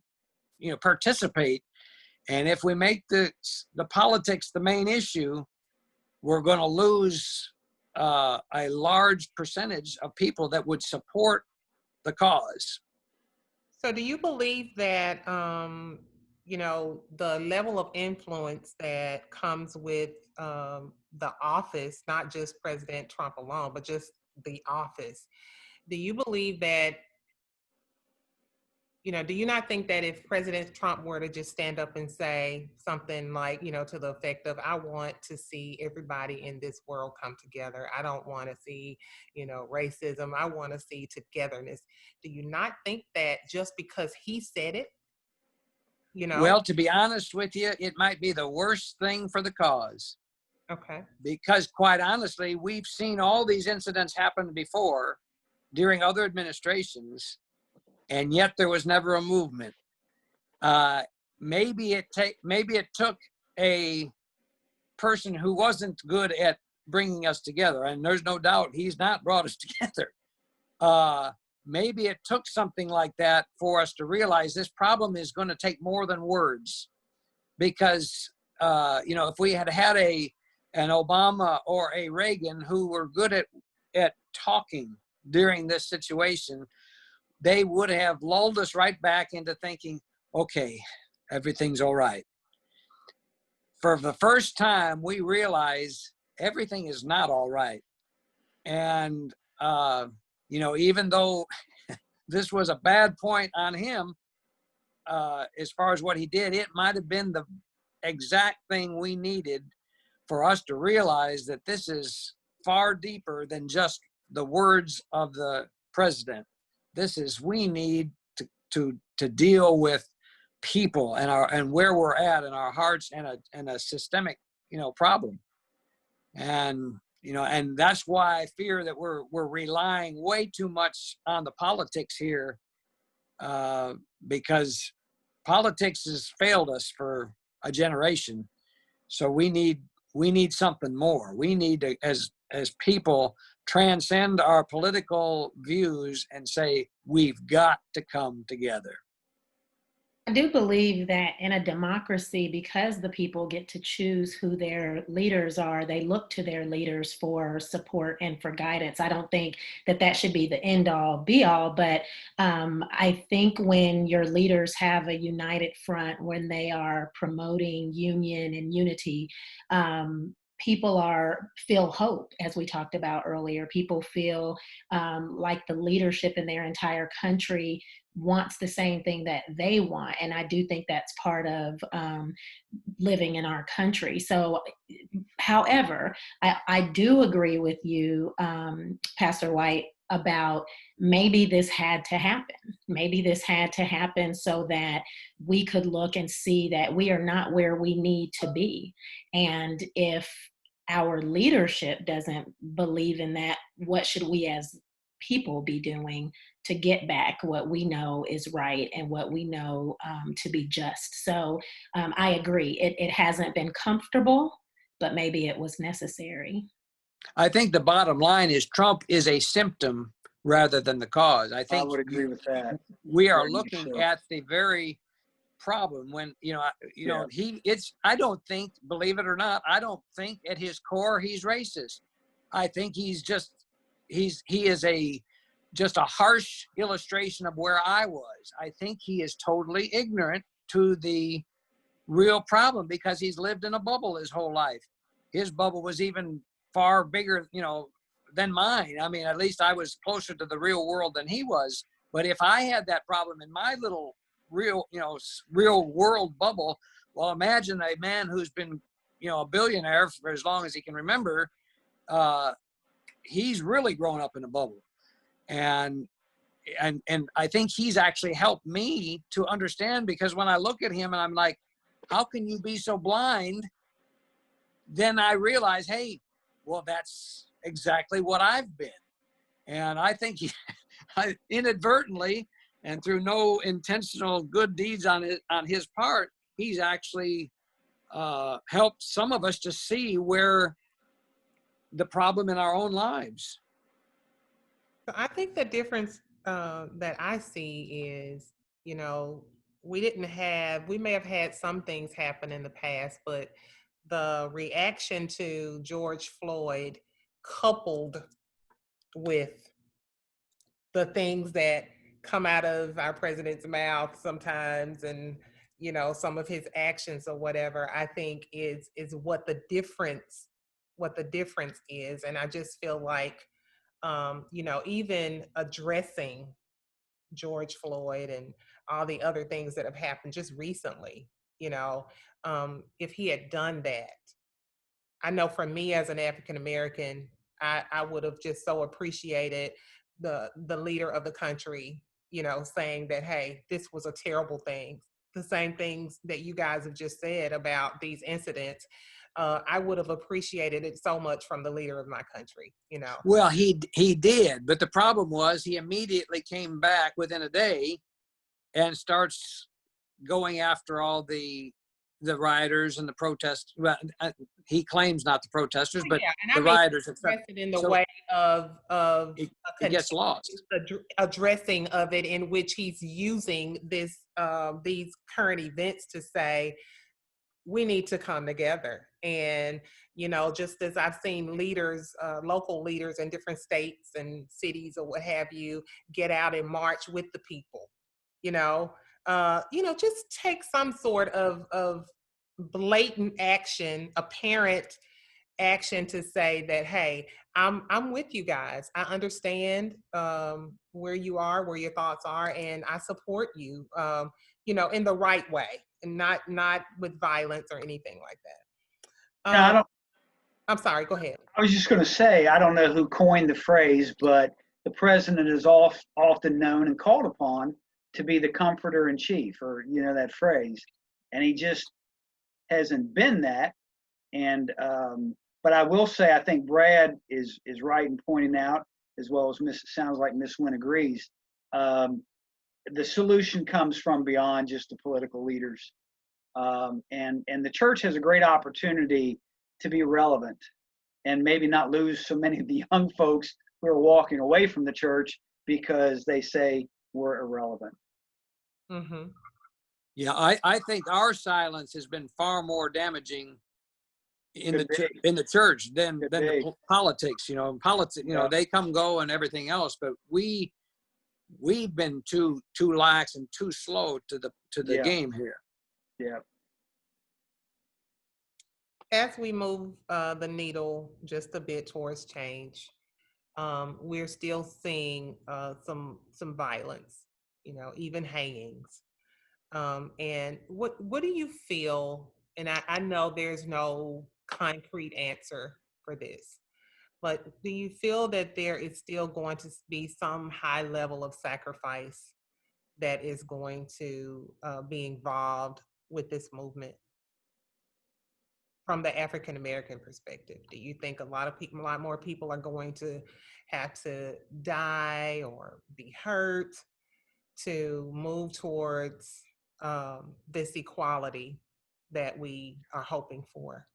you know, participate. And if we make the politics the main issue, we're going to lose a large percentage of people that would support the cause. So do you believe that, you know, the level of influence that comes with the office, not just President Trump alone, but just the office, do you believe that, you know, do you not think that if President Trump were to just stand up and say something like, you know, to the effect of, I want to see everybody in this world come together. I don't want to see, you know, racism. I want to see togetherness. Do you not think that just because he said it, you know? Well, to be honest with you, it might be the worst thing for the cause. Okay. Because quite honestly, we've seen all these incidents happen before during other administrations, and yet there was never a movement. Maybe it took a person who wasn't good at bringing us together, and there's no doubt he's not brought us together. Maybe it took something like that for us to realize this problem is going to take more than words. Because you know, if we had an Obama or a Reagan who were good at talking during this situation, they would have lulled us right back into thinking, okay, everything's all right. For the first time, we realize everything is not all right. And, you know, even though this was a bad point on him, as far as what he did, it might have been the exact thing we needed for us to realize that this is far deeper than just the words of the president. We need to deal with people and where we're at in our hearts, and a systemic, you know, problem. And, you know, and that's why I fear that we're relying way too much on the politics here, because politics has failed us for a generation. So we need something more. We need to, as people, transcend our political views and say, we've got to come together. I do believe that in a democracy, because the people get to choose who their leaders are, they look to their leaders for support and for guidance. I don't think that that should be the end all be all, but I think when your leaders have a united front, when they are promoting union and unity, people feel hope, as we talked about earlier. People feel like the leadership in their entire country wants the same thing that they want. And I do think that's part of living in our country. So, however, I do agree with you, Pastor White, about maybe this had to happen. Maybe this had to happen so that we could look and see that we are not where we need to be. And if our leadership doesn't believe in that, what should we as people be doing to get back what we know is right and what we know to be just? So I agree. It hasn't been comfortable, but maybe it was necessary. I think the bottom line is Trump is a symptom rather than the cause. I I think would agree with that. we are Very much looking so. at the very problem when, I don't think, believe it or not, I don't think at his core he's racist. I think he is just a harsh illustration of where I was. I think he is totally ignorant to the real problem because he's lived in a bubble his whole life. His bubble was even far bigger, than mine. I mean, at least I was closer to the real world than he was. But if I had that problem in my little real world bubble, well, imagine a man who's been, a billionaire for as long as he can remember. He's really grown up in a bubble. And I think he's actually helped me to understand, because when I look at him and I'm like, how can you be so blind? Then I realize, hey, well, that's exactly what I've been. And I think I inadvertently and through no intentional good deeds on his part, he's actually helped some of us to see where the problem in our own lives. So I think the difference that I see is, we may have had some things happen in the past, but the reaction to George Floyd, coupled with the things that come out of our president's mouth sometimes, and some of his actions or whatever, I think is what the difference is. And I just feel like even addressing George Floyd and all the other things that have happened just recently, if he had done that, I know for me as an African American, I would have just so appreciated the leader of the country, saying that, hey, this was a terrible thing. The same things that you guys have just said about these incidents. I would have appreciated it so much from the leader of my country, Well, he did, but the problem was he immediately came back within a day and starts going after all the rioters and the protesters. Well, he claims not the protesters, but yeah, and the rioters. in the So way of it gets lost. addressing of it, in which he's using these current events to say we need to come together. And just as I've seen leaders, local leaders in different states and cities or what have you, get out and march with the people, just take some sort of blatant action, apparent action, to say that, hey, I'm with you guys. I understand where you are, where your thoughts are, and I support you, in the right way, and not with violence or anything like that. No, I don't. I'm sorry. Go ahead. I was just going to say, I don't know who coined the phrase, but the president is often known and called upon to be the comforter in chief, or that phrase, and he just hasn't been that. And but I will say, I think Brad is right in pointing out, as well as sounds like Miss Wynn agrees. The solution comes from beyond just the political leaders, and the church has a great opportunity to be relevant, and maybe not lose so many of the young folks who are walking away from the church because they say we're irrelevant. Mm-hmm. Yeah, I think our silence has been far more damaging in Could be. in the church than Could the be. politics. Politics. Yeah. They come go and everything else, but we've been too lax and too slow to the Yeah. game here. Yeah. As we move the needle just a bit towards change, we're still seeing some violence, even hangings. And what do you feel? And I know there's no concrete answer for this, but do you feel that there is still going to be some high level of sacrifice that is going to be involved with this movement from the African American perspective? Do you think a lot more people are going to have to die or be hurt to move towards this equality that we are hoping for?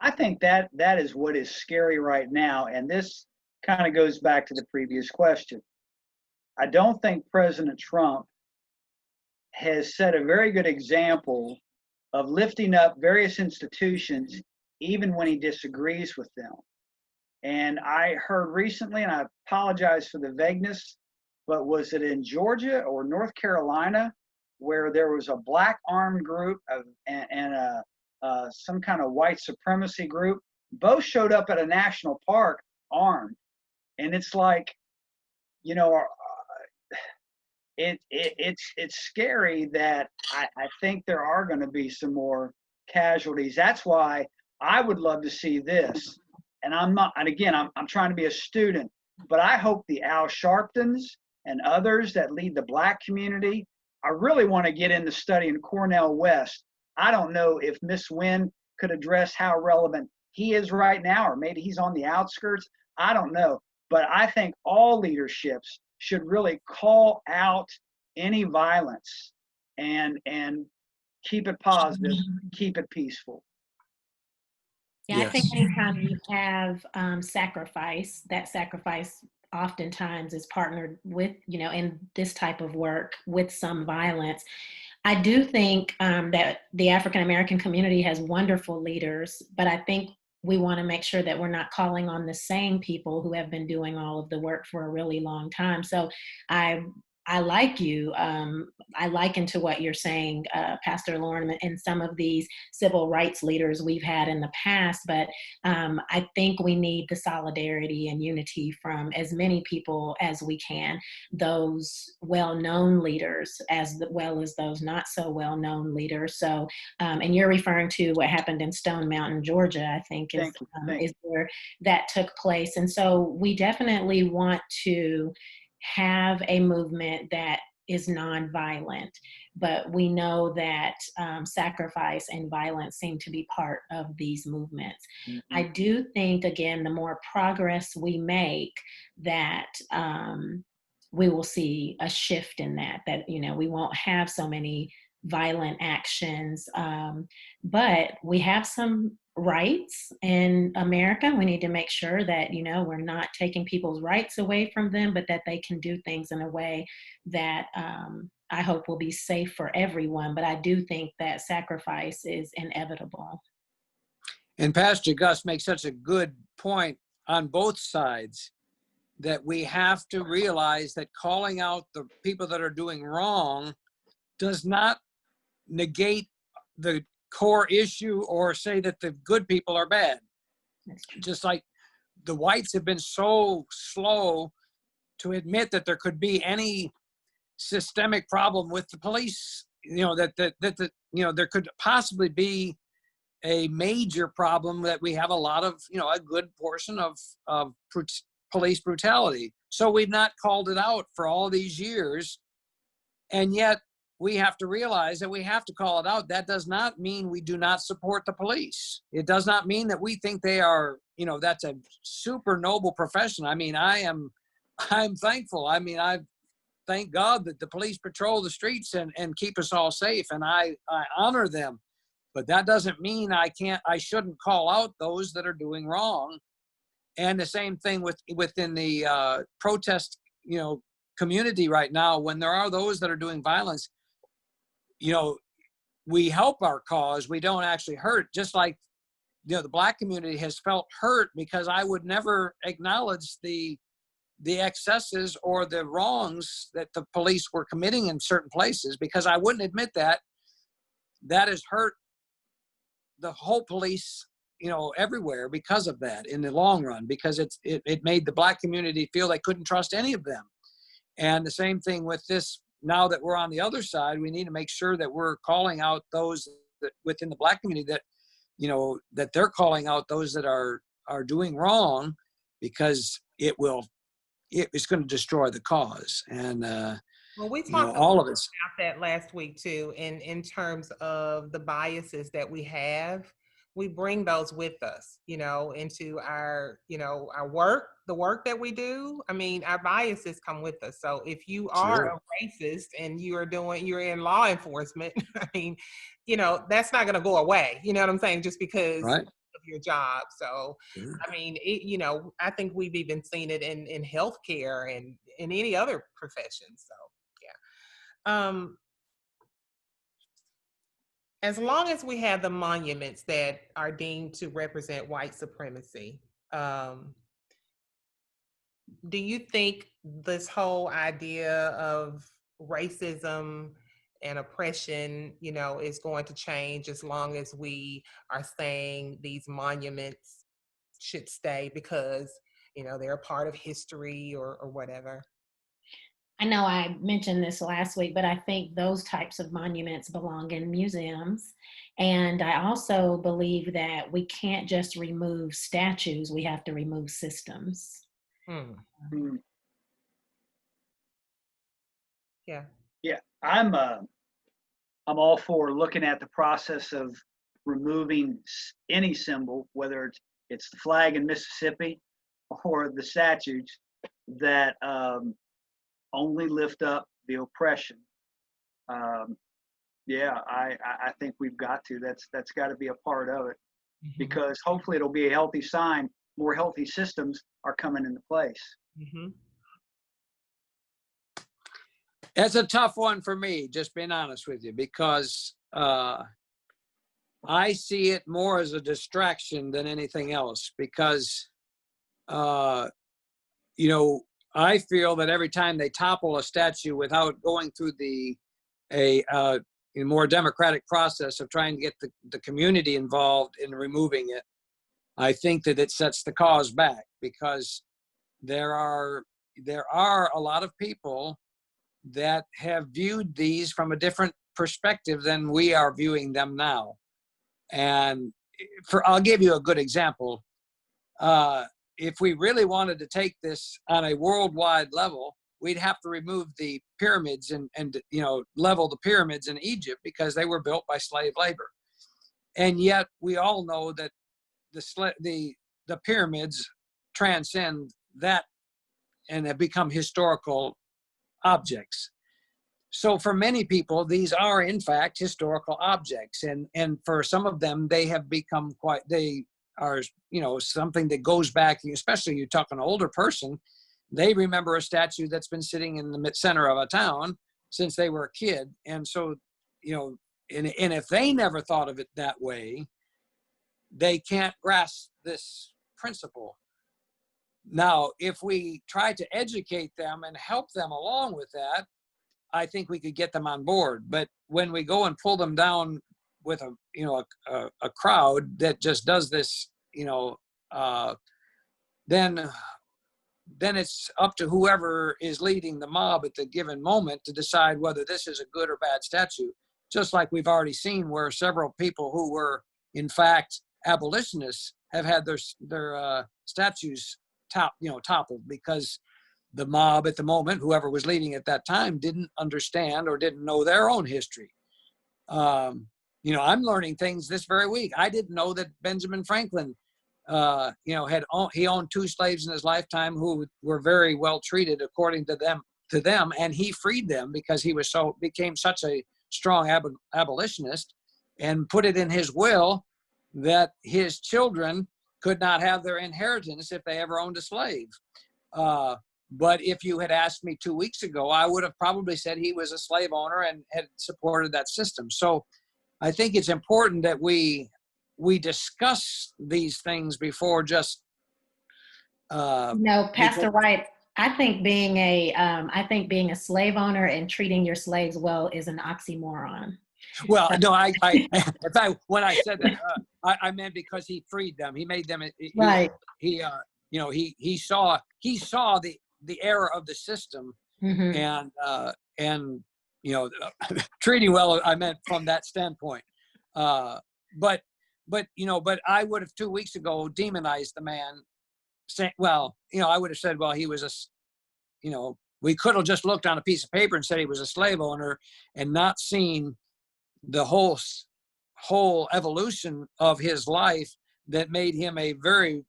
I think that is what is scary right now, and this kind of goes back to the previous question. I don't think President Trump has set a very good example of lifting up various institutions even when he disagrees with them. And I heard recently, and I apologize for the vagueness, but was it in Georgia or North Carolina where there was a black armed group and some kind of white supremacy group? Both showed up at a national park armed. And it's like, you know, it's scary that I think there are going to be some more casualties. That's why I would love to see this. And I'm not, and again, I'm trying to be a student, but I hope the Al Sharptons and others that lead the Black community, I really want to get into studying Cornell West. I don't know if Miss Wynn could address how relevant he is right now, or maybe he's on the outskirts. I don't know. But I think all leaderships should really call out any violence and keep it positive, keep it peaceful. Yeah, I think anytime you have sacrifice, that sacrifice oftentimes is partnered with, in this type of work with some violence. I do think that the African American community has wonderful leaders, but I think we want to make sure that we're not calling on the same people who have been doing all of the work for a really long time. So I like you. I liken to what you're saying, Pastor Lohrum, and some of these civil rights leaders we've had in the past. But I think we need the solidarity and unity from as many people as we can, those well-known leaders as well as those not so well-known leaders. So, and you're referring to what happened in Stone Mountain, Georgia, I think is where that took place. And so we definitely want to have a movement that is nonviolent, but we know that sacrifice and violence seem to be part of these movements. Mm-hmm. I do think, again, the more progress we make, that we will see a shift in that we won't have so many violent actions, but we have some rights in America. We need to make sure that, we're not taking people's rights away from them, but that they can do things in a way that I hope will be safe for everyone. But I do think that sacrifice is inevitable. And Pastor Gus makes such a good point on both sides, that we have to realize that calling out the people that are doing wrong does not negate the core issue or say that the good people are bad. Just like the whites have been so slow to admit that there could be any systemic problem with the police, that there could possibly be a major problem, that we have a lot of, a good portion of police brutality. So we've not called it out for all these years. And yet we have to realize that we have to call it out. That does not mean we do not support the police. It does not mean that we think they are, that's a super noble profession. I mean, I'm thankful. I mean, I thank God that the police patrol the streets and keep us all safe. And I honor them. But that doesn't mean I shouldn't call out those that are doing wrong. And the same thing within the protest, community right now, when there are those that are doing violence, we help our cause. We don't actually hurt. Just like, the Black community has felt hurt because I would never acknowledge the excesses or the wrongs that the police were committing in certain places, because I wouldn't admit that. That has hurt the whole police, everywhere, because of that in the long run, because it made the Black community feel they couldn't trust any of them. And the same thing with this. Now that we're on the other side, we need to make sure that we're calling out those that within the Black community, that that they're calling out those that are doing wrong, because it's going to destroy the cause. And well, we talked all of us about that last week too, in terms of the biases that we have. We bring those with us, into our, our work, the work that we do. I mean, our biases come with us. So if you are a racist and you're in law enforcement, I mean, that's not going to go away. You know what I'm saying? Just because of your job. So, I mean, I think we've even seen it in healthcare and in any other profession. So, yeah. As long as we have the monuments that are deemed to represent white supremacy, do you think this whole idea of racism and oppression, is going to change as long as we are saying these monuments should stay because, they're a part of history or whatever? I know I mentioned this last week, but I think those types of monuments belong in museums. And I also believe that we can't just remove statues, we have to remove systems. Yeah. Yeah, I'm all for looking at the process of removing any symbol, whether it's the flag in Mississippi or the statues that only lift up the oppression. Yeah, I think we've got to. That's got to be a part of it, because hopefully it'll be a healthy sign. More healthy systems are coming into place. It's a tough one for me, just being honest with you, because I see it more as a distraction than anything else, because I feel that every time they topple a statue without going through a more democratic process of trying to get the community involved in removing it, I think that it sets the cause back, because there are a lot of people that have viewed these from a different perspective than we are viewing them now. And I'll give you a good example. If we really wanted to take this on a worldwide level, we'd have to remove the pyramids and level the pyramids in Egypt, because they were built by slave labor. And yet we all know that the pyramids transcend that and have become historical objects. So for many people, these are in fact historical objects, and for some of them, they have become they are something that goes back, especially you talk an older person, they remember a statue that's been sitting in the center of a town since they were a kid. And so, and if they never thought of it that way, they can't grasp this principle. Now, if we try to educate them and help them along with that, I think we could get them on board. But when we go and pull them down with a crowd that just does this, then it's up to whoever is leading the mob at the given moment to decide whether this is a good or bad statue. Just like we've already seen, where several people who were in fact abolitionists have had their statues toppled, because the mob at the moment, whoever was leading at that time, didn't understand or didn't know their own history. I'm learning things this very week. I didn't know that Benjamin Franklin, he owned 2 slaves in his lifetime who were very well treated according to them, and he freed them because he became such a strong abolitionist, and put it in his will that his children could not have their inheritance if they ever owned a slave. But if you had asked me 2 weeks ago, I would have probably said he was a slave owner and had supported that system. So I think it's important that we discuss these things before just No, because, Pastor White, I think being a slave owner and treating your slaves well is an oxymoron. well, So, no, in fact, when I said that, I meant because he freed them. He made them. right. He saw the error of the system, Hmm. and you know, treating well. I meant from that standpoint. But but I would have 2 weeks ago demonized the man. Saying, well, I would have said, well, he was we could have just looked on a piece of paper and said he was a slave owner and not seen the whole evolution of his life that made him a very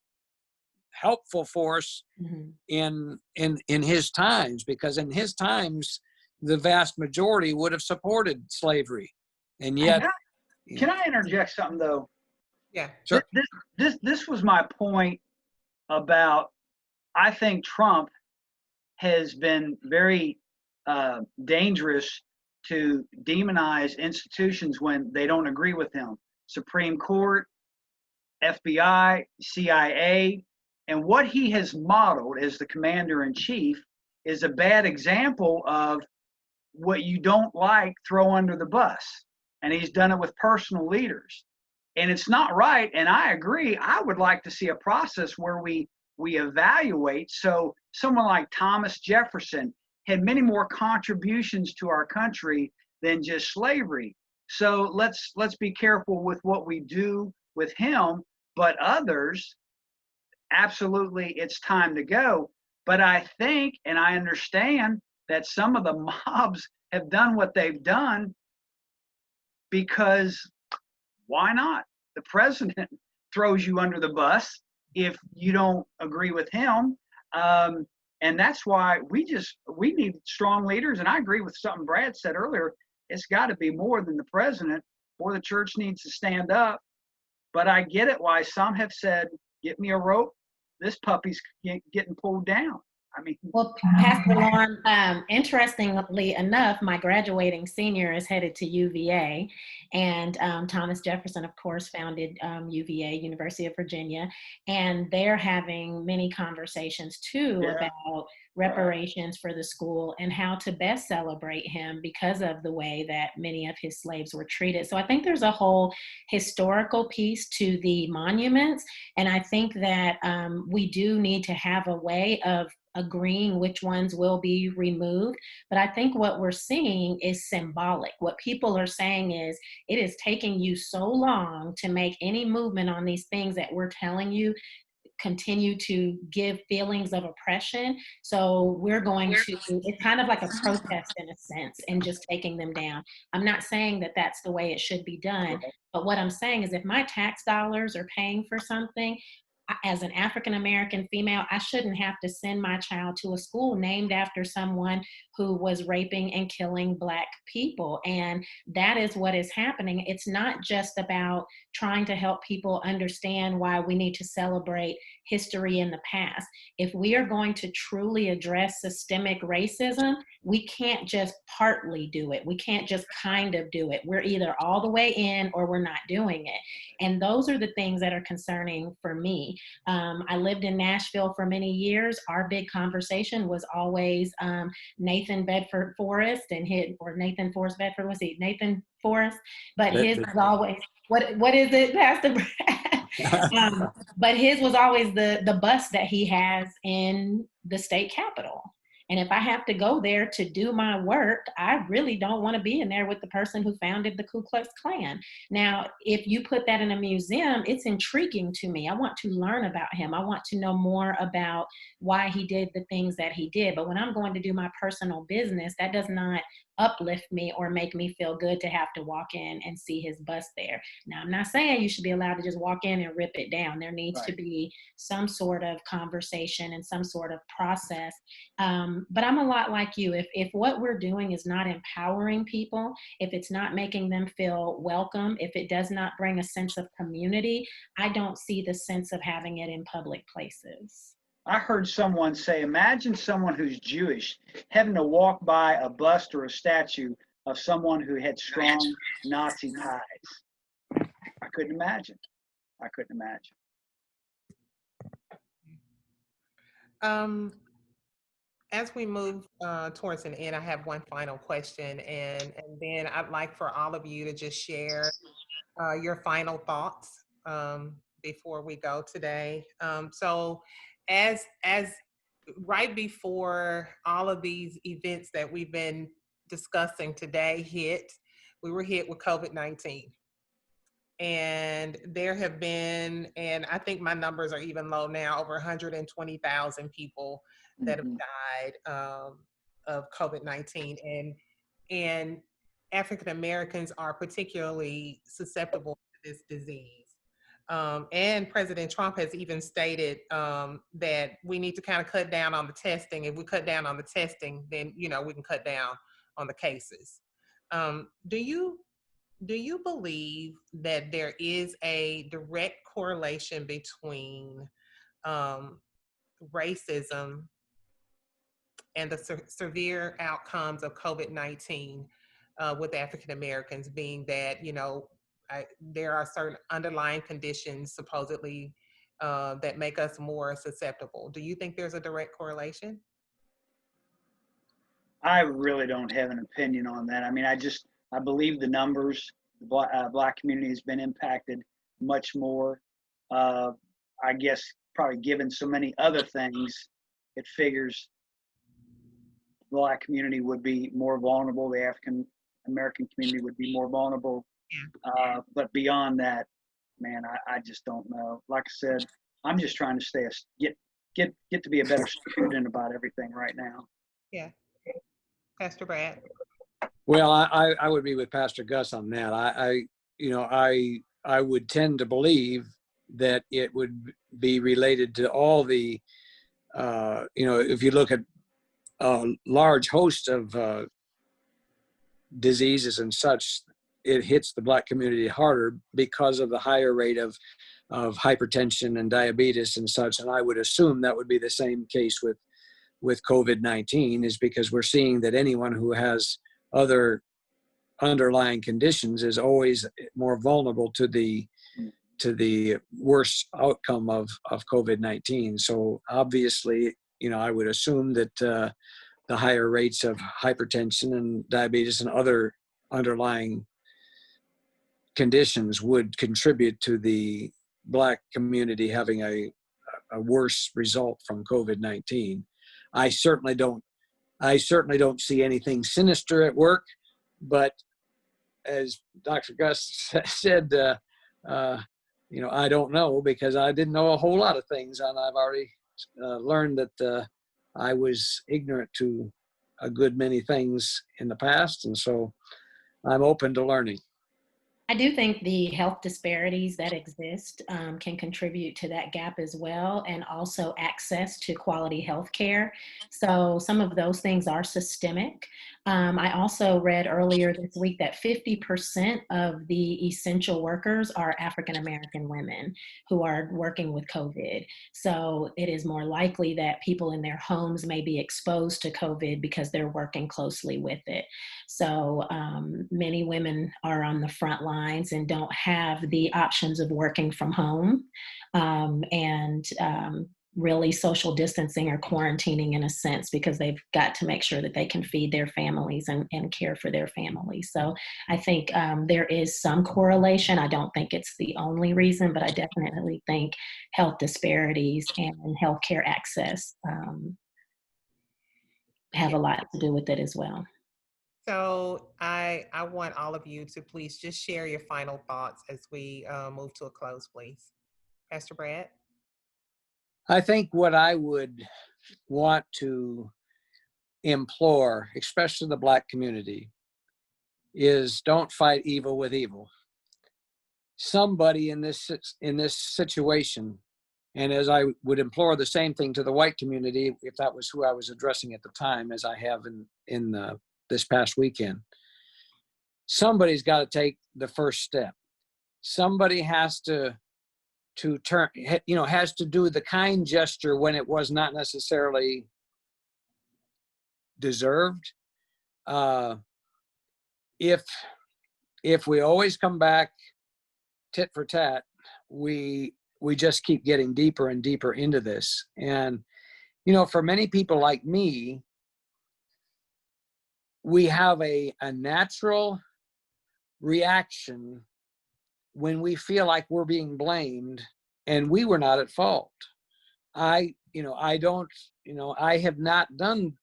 helpful force Hmm. in his times, because in his times the vast majority would have supported slavery, and Can yet can I interject something though? Yeah. This, sure. this was my point about, I think Trump has been very dangerous to demonize institutions when they don't agree with him. Supreme Court, FBI, CIA, and what he has modeled as the commander in chief is a bad example of what you don't like, throw under the bus. And he's done it with personal leaders. And it's not right. And I agree. I would like to see a process where we evaluate. So someone like Thomas Jefferson had many more contributions to our country than just slavery. So let's be careful with what we do with him, but others, absolutely, it's time to go. But I think and I understand that some of the mobs have done what they've done because why not? The president throws you under the bus if you don't agree with him. And that's why we need strong leaders. And I agree with something Brad said earlier. It's got to be more than the president, or the church needs to stand up. But I get it why some have said, get me a rope. This puppy's getting pulled down. I mean, Well, Pastor Lauren, interestingly enough, my graduating senior is headed to UVA, and Thomas Jefferson, of course, founded UVA, University of Virginia, and they're having many conversations too yeah, about reparations for the school and how to best celebrate him because of the way that many of his slaves were treated. So I think there's a whole historical piece to the monuments, and I think that we do need to have a way of agreeing which ones will be removed. But I think what we're seeing is symbolic. What people are saying is, it is taking you so long to make any movement on these things that we're telling you continue to give feelings of oppression. So we're going to, it's kind of like a protest in a sense, and just taking them down. I'm not saying that that's the way it should be done, but what I'm saying is if my tax dollars are paying for something, as an African American female, I shouldn't have to send my child to a school named after someone who was raping and killing Black people. And that is what is happening. It's not just about trying to help people understand why we need to celebrate history in the past. If we are going to truly address systemic racism, we can't just partly do it. We can't just kind of do it. We're either all the way in or we're not doing it. And those are the things that are concerning for me. I lived in Nashville for many years. Our big conversation was always Nathan Bedford Forrest and Nathan Forrest Bedford, was he? Nathan Forrest, but his was always, what is it, Pastor Brad? But his was always the bus that he has in the state capitol. And if I have to go there to do my work, I really don't want to be in there with the person who founded the Ku Klux Klan. Now, if you put that in a museum, it's intriguing to me. I want to learn about him. I want to know more about why he did the things that he did. But when I'm going to do my personal business, that does not uplift me or make me feel good to have to walk in and see his bust there. Now, I'm not saying you should be allowed to just walk in and rip it down. There needs to be some sort of conversation and some sort of process. But I'm a lot like you. If what we're doing is not empowering people, if it's not making them feel welcome, if it does not bring a sense of community, I don't see the sense of having it in public places. I heard someone say, imagine someone who's Jewish having to walk by a bust or a statue of someone who had strong Nazi ties. I couldn't imagine. I couldn't imagine. As we move towards an end, I have one final question, and then I'd like for all of you to just share your final thoughts before we go today. So, as right before all of these events that we've been discussing today hit, we were hit with COVID-19. And there have been, and I think my numbers are even low now, over 120,000 people that have Mhm. died of COVID-19. And African Americans are particularly susceptible to this disease. And President Trump has even stated that we need to kind of cut down on the testing. If we cut down on the testing, then we can cut down on the cases. Do you believe that there is a direct correlation between um, racism and the severe outcomes of COVID-19 with African Americans, being that, there are certain underlying conditions supposedly that make us more susceptible? Do you think there's a direct correlation? I really don't have an opinion on that. I mean, I believe the numbers. The black community has been impacted much more. Uh, I guess probably given so many other things, it figures the black community would be more vulnerable. The African American community would be more vulnerable. But beyond that, man, I just don't know. Like I said, I'm just trying to get to be a better student about everything right now. Yeah. Pastor Brad? Well, I would be with Pastor Gus on that. I would tend to believe that it would be related to all the, if you look at a large host of diseases and such, it hits the black community harder because of the higher rate of hypertension and diabetes and such. And I would assume that would be the same case with COVID-19, is because we're seeing that anyone who has other underlying conditions is always more vulnerable to the worst outcome of COVID-19. So obviously, I would assume that the higher rates of hypertension and diabetes and other underlying conditions would contribute to the black community having a worse result from COVID-19. I certainly don't see anything sinister at work, but as Dr. Gus said, I don't know, because I didn't know a whole lot of things, and I've already learned that I was ignorant to a good many things in the past, and so I'm open to learning. I do think the health disparities that exist can contribute to that gap as well, and also access to quality health care. So some of those things are systemic. I also read earlier this week that 50% of the essential workers are African American women who are working with COVID. So it is more likely that people in their homes may be exposed to COVID because they're working closely with it. So many women are on the front lines and don't have the options of working from home and really social distancing or quarantining in a sense, because they've got to make sure that they can feed their families and care for their families. So I think there is some correlation. I don't think it's the only reason, but I definitely think health disparities and healthcare access have a lot to do with it as well. So I want all of you to please just share your final thoughts as we move to a close, please. Pastor Brad? I think what I would want to implore, especially the black community, is don't fight evil with evil. Somebody in this situation, and as I would implore the same thing to the white community, if that was who I was addressing at the time, as I have in this past weekend, somebody's got to take the first step. Somebody has to to turn, has to do the kind gesture when it was not necessarily deserved. If we always come back tit for tat, we just keep getting deeper and deeper into this. And for many people like me, we have a natural reaction when we feel like we're being blamed and we were not at fault. I have not done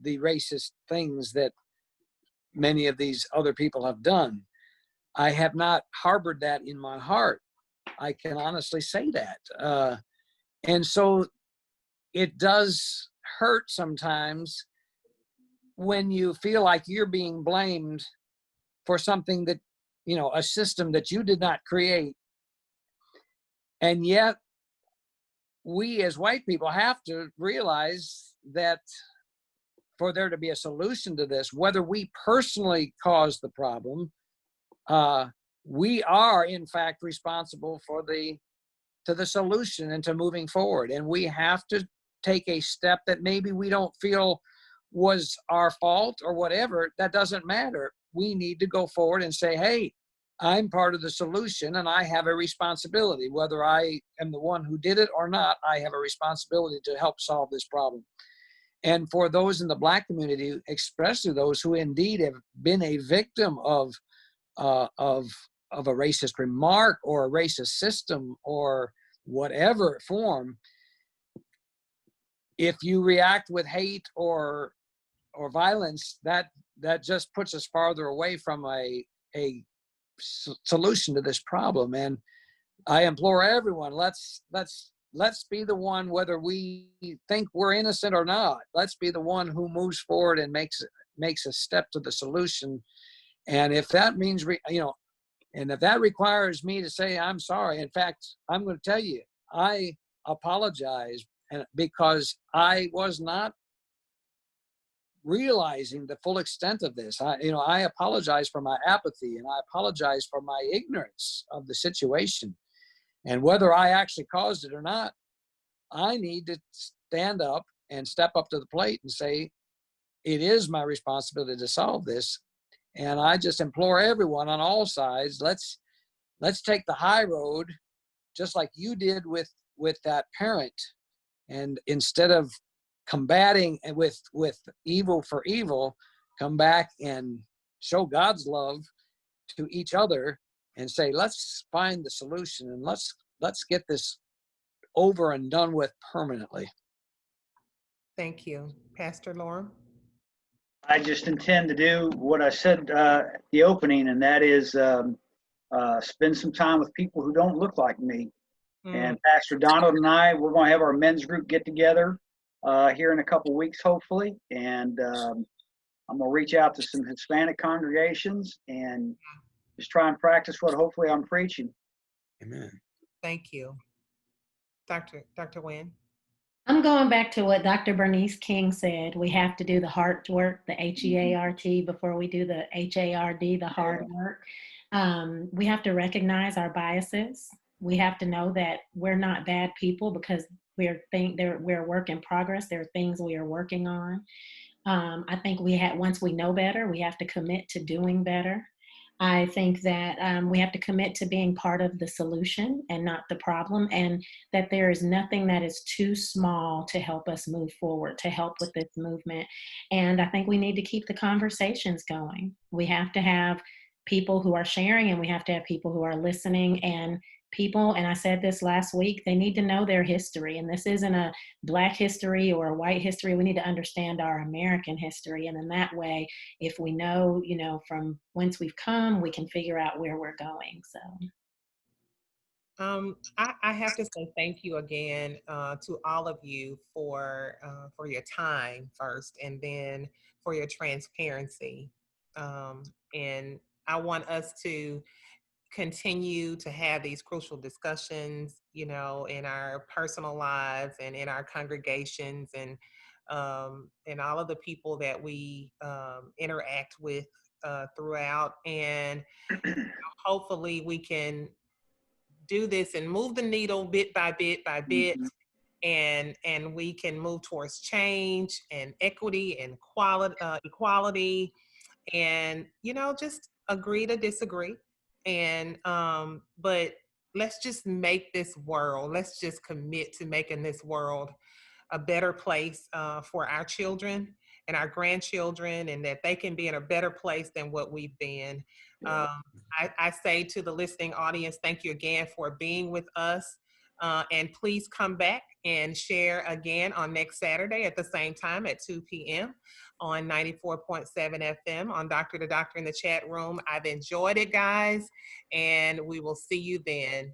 the racist things that many of these other people have done. I have not harbored that in my heart. I can honestly say that. And so it does hurt sometimes when you feel like you're being blamed for something that, a system that you did not create. And yet we as white people have to realize that for there to be a solution to this, whether we personally caused the problem, we are in fact responsible for the solution and to moving forward. And we have to take a step that maybe we don't feel was our fault or whatever. That doesn't matter. We need to go forward and say, hey, I'm part of the solution and I have a responsibility. Whether I am the one who did it or not, I have a responsibility to help solve this problem. And for those in the Black community, especially those who indeed have been a victim of a racist remark or a racist system or whatever form, if you react with hate or violence, that just puts us farther away from a solution to this problem. And I implore everyone, let's be the one, whether we think we're innocent or not, let's be the one who moves forward and makes a step to the solution. And if that means, and if that requires me to say, I'm sorry, in fact, I'm going to tell you, I apologize, and because I was not realizing the full extent of this. I apologize for my apathy, and I apologize for my ignorance of the situation. And whether I actually caused it or not, I need to stand up and step up to the plate and say, it is my responsibility to solve this. And I just implore everyone on all sides, let's take the high road, just like you did with that parent. And instead of combating with evil for evil, come back and show God's love to each other and say, let's find the solution and let's get this over and done with permanently. Thank you. Pastor Lohrum? I just intend to do what I said at the opening, and that is spend some time with people who don't look like me. And Pastor Donald and I, we're going to have our men's group get together here in a couple weeks, hopefully. And I'm going to reach out to some Hispanic congregations and just try and practice what hopefully I'm preaching. Amen. Thank you. Dr. Wynn? I'm going back to what Dr. Bernice King said. We have to do the heart work, the HEART, before we do the HARD, the hard work. We have to recognize our biases. We have to know that we're not bad people because we're a work in progress. There are things we are working on. I think once we know better, we have to commit to doing better. I think that we have to commit to being part of the solution and not the problem, and that there is nothing that is too small to help us move forward, to help with this movement. And I think we need to keep the conversations going. We have to have people who are sharing, and we have to have people who are listening, and I said this last week, they need to know their history. And this isn't a Black history or a white history. We need to understand our American history. And in that way, if we know, from whence we've come, we can figure out where we're going. So. I have to say thank you again to all of you for your time first, and then for your transparency. And I want us to continue to have these crucial discussions, in our personal lives and in our congregations, and all of the people that we interact with throughout. And hopefully we can do this and move the needle bit by bit by bit, Mhm. and we can move towards change and equity and equality, and just agree to disagree. And but let's just make this world, let's just commit to making this world a better place for our children and our grandchildren, and that they can be in a better place than what we've been. Yeah. Um, I say to the listening audience, thank you again for being with us. And please come back and share again on next Saturday at the same time at 2 p.m. on 94.7 FM on Dr. to Doctor in the Chat Room. I've enjoyed it, guys, and we will see you then.